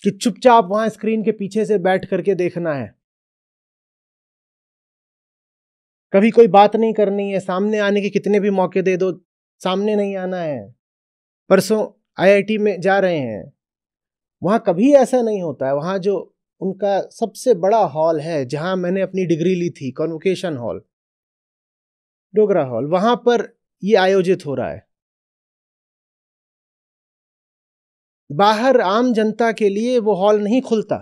कि चुपचाप वहां स्क्रीन के पीछे से बैठ करके देखना है, कभी कोई बात नहीं करनी है, सामने आने के कितने भी मौके दे दो, सामने नहीं आना है। परसों आईआईटी में जा रहे हैं, वहां कभी ऐसा नहीं होता है। वहां जो उनका सबसे बड़ा हॉल है जहां मैंने अपनी डिग्री ली थी, कॉन्वोकेशन हॉल, डोगरा हॉल, वहां पर ये आयोजित हो रहा है। बाहर आम जनता के लिए वो हॉल नहीं खुलता,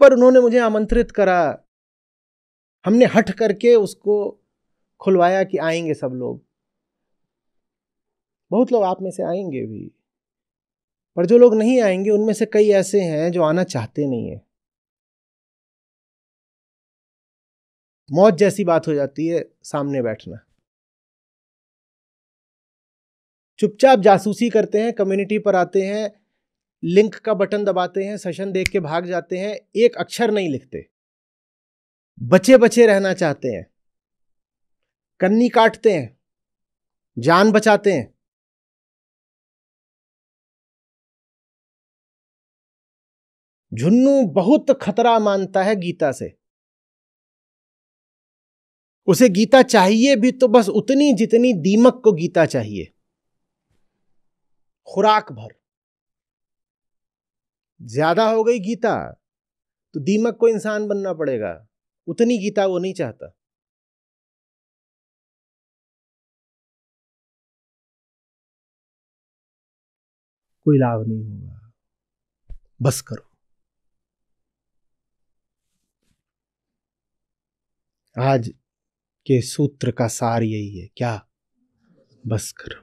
पर उन्होंने मुझे आमंत्रित करा। हमने हट करके उसको खुलवाया कि आएंगे सब लोग। बहुत लोग आप में से आएंगे भी, पर जो लोग नहीं आएंगे उनमें से कई ऐसे हैं जो आना चाहते नहीं है। मौत जैसी बात हो जाती है सामने बैठना। चुपचाप जासूसी करते हैं, कम्युनिटी पर आते हैं, लिंक का बटन दबाते हैं, सेशन देख के भाग जाते हैं, एक अक्षर नहीं लिखते, बचे बचे रहना चाहते हैं, कन्नी काटते हैं, जान बचाते हैं। झुन्नू बहुत खतरा मानता है गीता से। उसे गीता चाहिए भी तो बस उतनी जितनी दीमक को गीता चाहिए, खुराक भर। ज्यादा हो गई गीता तो दीमक को इंसान बनना पड़ेगा, उतनी गीता वो नहीं चाहता। कोई लाभ नहीं होगा, बस करो। आज के सूत्र का सार यही है, क्या? बस करो।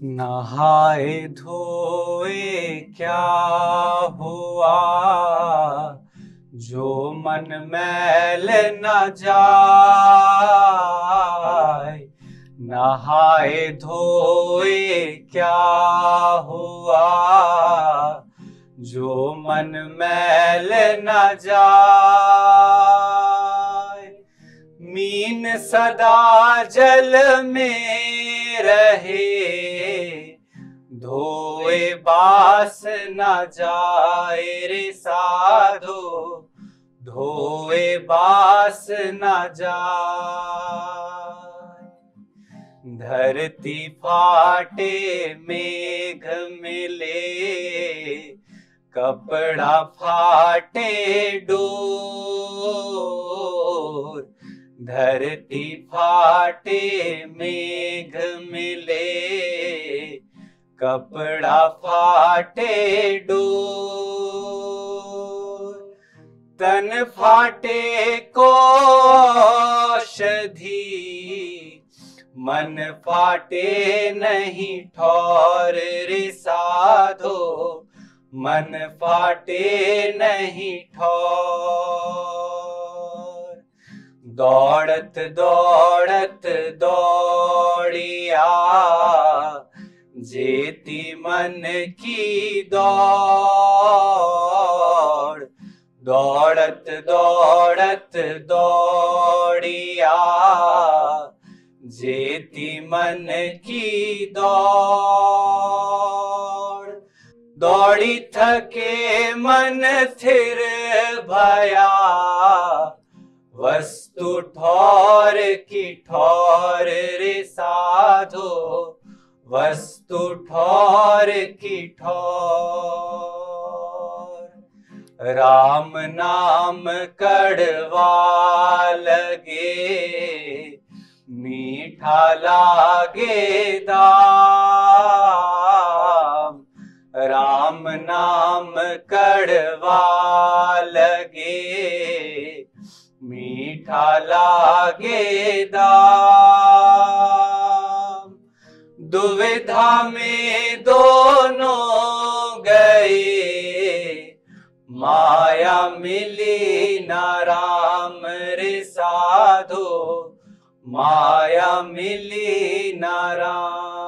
नहाए धोए क्या हुआ, जो मन मैल न जाए। नहाए धोए क्या हुआ, जो मन मैल न जाए। मीन सदा जल में रहे, धोए बास न जाए रे साधो, धोए बास न जाए। धरती फाटे मेघ मिले, कपड़ा फाटे डोर। धरती फाटे मेघ मिले, कपड़ा फाटे डोर। तन फाटे को औषधि, मन फाटे नहीं ठौर रे साधो, मन फाटे नहीं ठौर। दौड़त दौड़त दौड़िया, जेती मन की दौड़। दौड़त दौड़त दौड़िया, जेती मन की दौड़। दौड़ी थके मन थिर भया, वस्तु ठौर की ठौर रे साधो, वस्तु ठौर की ठौर। राम नाम कड़वा लगे, मीठा लागे दाम। राम नाम कड़वा लगे, मीठा लागे दाम। दुविधा में दोनों गए, माया मिली ना राम रे साधो, माया मिली ना राम।